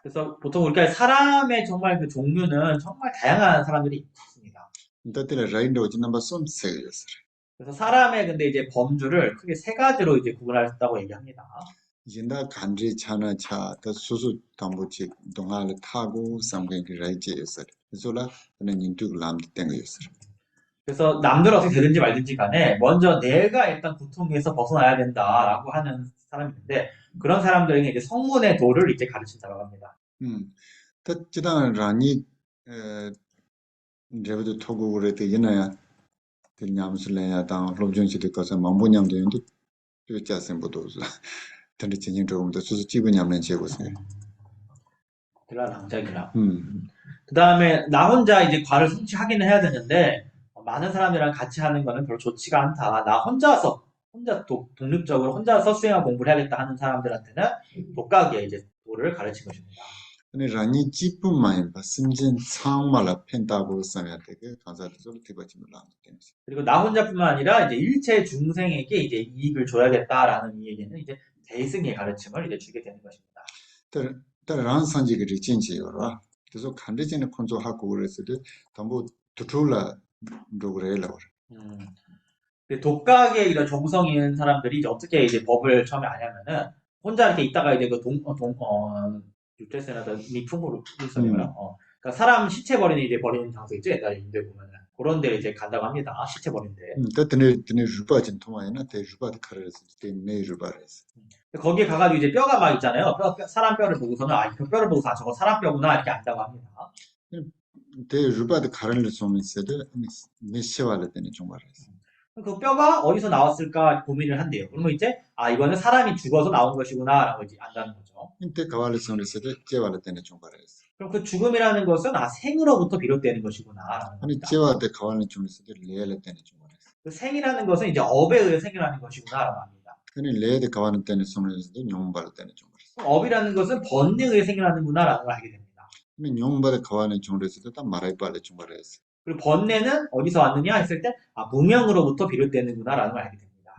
그래서 보통 우리가 사람의 정말 그 종류는 정말 다양한 사람들이 있습니다. 그때는 라이트 오지 넘버 솜세였어. 그래서 사람의 근데 이제 범주를 크게 세 가지로 이제 구분했다고 얘기합니다. 이제 나 간지 차나 차더 수수 담보치 동화를 타고 삼경기 라이트였어. 그래서라 저는 인투 람드 땡겼어. 그래서 남들 어떻게 되든지 말든지 간에 먼저 내가 일단 고통에서 벗어나야 된다라고 하는 사람이 있는데 그런 사람들에게 이제 성문의 도를 이제 가르친다고 합니다. 저단 라니 레베도 토고 그래도 이나야 그 냠슬래야 당 롬정시도 가서 망보냠도 인도 그 자생보도 근데 진행 조금도 수수 집은 냠는 제고서. 드라랑자기라. 그 다음에 나 혼자 이제 과를 성취하기는 해야 되는데 많은 사람들이랑 같이 하는 거는 별로 좋지가 않다. 나 혼자서 독립적으로 혼자서 수행하고 공부를 해야겠다 하는 사람들한테는 독학의 이제 도를 가르친 것입니다. 근데 라니 집뿐만 봐 심진 상말라 펜다고 써야 되게 간사도 좀 되버지면 안 되는. 그리고 나 혼자뿐만 아니라 이제 일체 중생에게 이제 이익을 줘야겠다라는 이에게는 이제 대승의 가르침을 이제 주게 되는 것입니다. तर 란산지가 진지요라. 그래서 간대진의 컨트롤하고 그랬을 때 전부 두툴라 로그레라. 독학의 이런 정성인 사람들이 이제 어떻게 이제 법을 처음에 아냐면은 혼자 이렇게 있다가 이제 그 유태세나다 미풍으로 있어요. 그러니까 사람 시체 버리는 이제 버리는 장소 있죠. 옛날에 인도에 보면은 그런 데 이제 간다고 합니다. 시체 버리는 데. 그때는 루바진 통화에나 대 루바드 카르스 때문에 루바레스. 거기에 가가지고 이제 뼈가 막 있잖아요. 사람 뼈를 보고서는 그 뼈를 보고서 저거 사람 뼈구나 이렇게 안다고 합니다. 대 루바드 카르를 좀 있어도 메시와를 때는 좀 말했어. 그 뼈가 어디서 나왔을까 고민을 한대요. 그러면 이제 이거는 사람이 죽어서 나온 것이구나라고 이제 안다는 거죠. 인테 가발을 좀 있어도 제와를 때는 좀 말했어. 그럼 그 죽음이라는 것은 생으로부터 비롯되는 것이구나. 아니 제와 때 가발을 좀 있어도 레알 때는 좀 말했어. 그 생이라는 것은 이제 업에 의해 생겨나는 것이구나라고 합니다. 아니 레드 가발을 때는 좀 있어도 용발 때는 좀 말했어. 업이라는 것은 번뇌에 의해 생겨나는구나라는 걸 알게 됩니다. 근데 용발 가발을 좀 있어도 다 말할 빨래 좀 말했어. 그리고 번뇌는 어디서 왔느냐 했을 때, 무명으로부터 비롯되는구나라는 걸 알게 됩니다.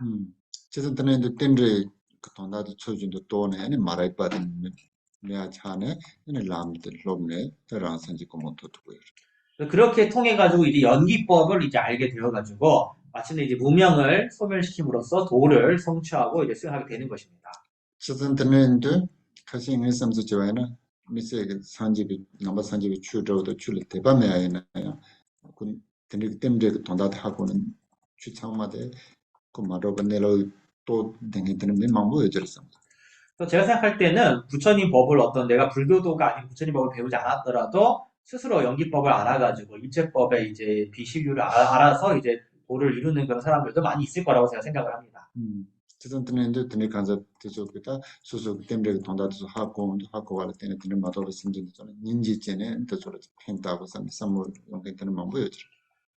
저선 때는 땐데 그 돈다도 초준도 또네 아니 말아이 빠진 내가 차네 아니 람들 롬네 저랑 선지 고모도 두고요. 그렇게 통해가지고 이제 연기법을 이제 알게 되어가지고, 마침내 이제 무명을 소멸시킴으로써 도를 성취하고 이제 수행하게 되는 것입니다. 저선 때는 가시 있는 섬서 좋아하나 미세 산지비 넘버 산지비 추저도 출을 대밤에 아이나요. 그 근데 때문에 그 돈다도 하고는 추창마대 그 말로 번내로 또 댕기는 민망고 여절었어. 그래서 제가 생각할 때는 부처님 법을 어떤 내가 불교도가 아닌 부처님 법을 배우지 않았더라도 스스로 연기법을 알아가지고 일체법의 이제 비실류를 알아서 이제 도를 이루는 그런 사람들도 많이 있을 거라고 제가 생각을 합니다. 저는 이제 드네 간접 대조기다 수수 때문에 돈다도 하고 갈 때는 드네 마도로 심진도 저는 인지전에 더저로 팬다고 선물 연계되는 방법이죠.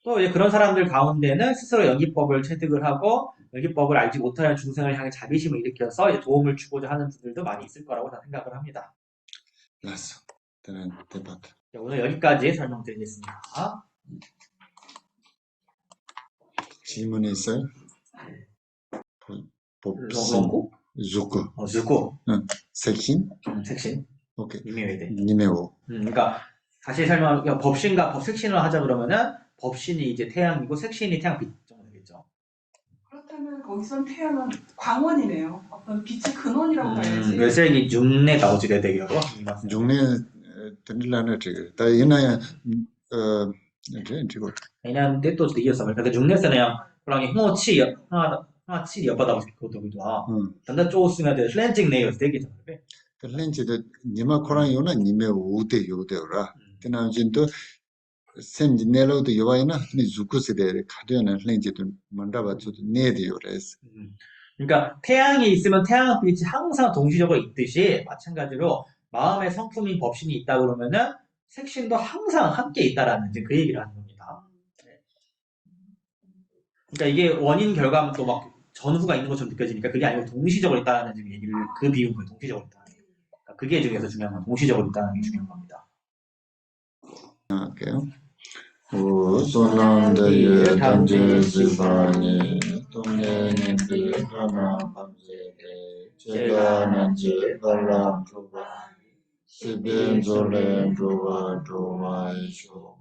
또 이제 그런 사람들 가운데는 스스로 연기법을 체득을 하고 연기법을 알지 못하는 중생을 향해 자비심을 일으켜서 이제 도움을 주고자 하는 분들도 많이 있을 거라고 저는 생각을 합니다. 알았어. 저는 대박. 오늘 여기까지 설명드리겠습니다. 질문이 있어요? 롱고? zuko. zuko. 색신? 색신. 오케이. 니메오에 니메오. 그러니까 다시 설명, 그러니까 법신과 법색신을 하자 그러면은 법신이 이제 태양이고 색신이 태양빛 정도 되겠죠. 그렇다면 거기선 태양은 광원이네요. 어떤 빛의 근원이라고 봐야지. 그래서 이 중내 나오지게 되기로. 중내 드릴라는 지금 다 이나야 이제 지금 왜냐면 때또 이어서 그러니까 중내에서는 그냥 홍어치 하나치 옆바다 보기도 하고 단단 쪼으면 돼 슬렌징 내에서 되겠죠. 렌즈도 니마 코란 요나 니메 우데 요데라. 그나 진도 센지 내로도 요바이나 니 주쿠스데 카드나 렌즈도 만다바도 네디요레스. 그러니까 태양이 있으면 태양빛이 항상 동시적으로 있듯이 마찬가지로 마음의 성품인 법신이 있다 그러면은 색신도 항상 함께 있다라는 이제 그 얘기를 하는 겁니다. 그러니까 이게 원인 결과는 또 막 전후가 있는 것처럼 느껴지니까 그게 아니고 동시적으로 있다는 지금 얘기를 그 비유인 거예요. 동시적으로 있다는. 그러니까 그게 중에서 중요한 건 동시적으로 있다는 게 중요한 겁니다. 할게요. 우소남대의 단지지반이 동네님들 하나 밤새게 제가 난지 발람 조바 시빈졸레 조바 조마이쇼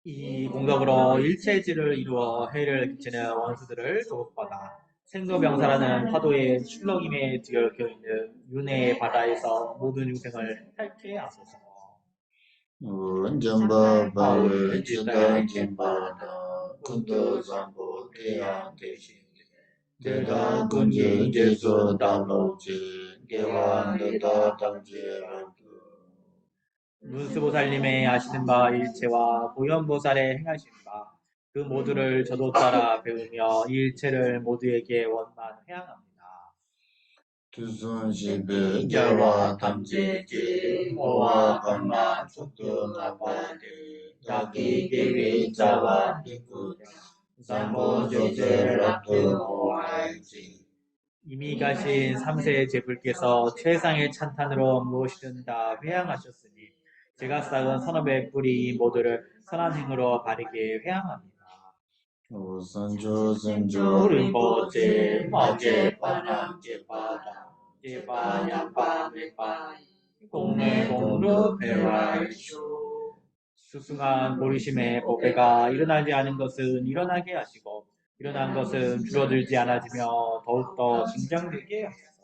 이 공덕으로 일체질을 이루어 해를 끼치는 원수들을 조국받아 생로병사라는 파도의 출렁임에 뒤얽혀 있는 윤회의 바다에서 모든 유생을 핥게 하소서. 원전바 바위 지단 진바다 군도 zambo 태양 대신 대다 군지 제소 달로지 개완 대다 당지라도 문수보살님의 아시는 바 일체와 보현보살의 행하신 바 그 모두를 저도 따라 배우며 일체를 모두에게 원만 회양합니다. 두순시베 자와 탐지지 오와 강나 축두나바데 야기 개위 자와 비쿠 삼보 조제라투 오하이지 이미 가신 3세의 제불께서 최상의 찬탄으로 무엇이든 다 회양하셨으니 제가 쌓은 선업의 뿌리 모두를 선한 행으로 바르게 회양합니다. 오산조 선조 rinpoche 마제 바냥 제바다 제바냥바 메바 공내 공루 배라이쇼 수승한 보리심의 법회가 일어나지 않은 것은 일어나게 하시고 일어난 것은 줄어들지 않아지며 더욱더 진장되게 하소서.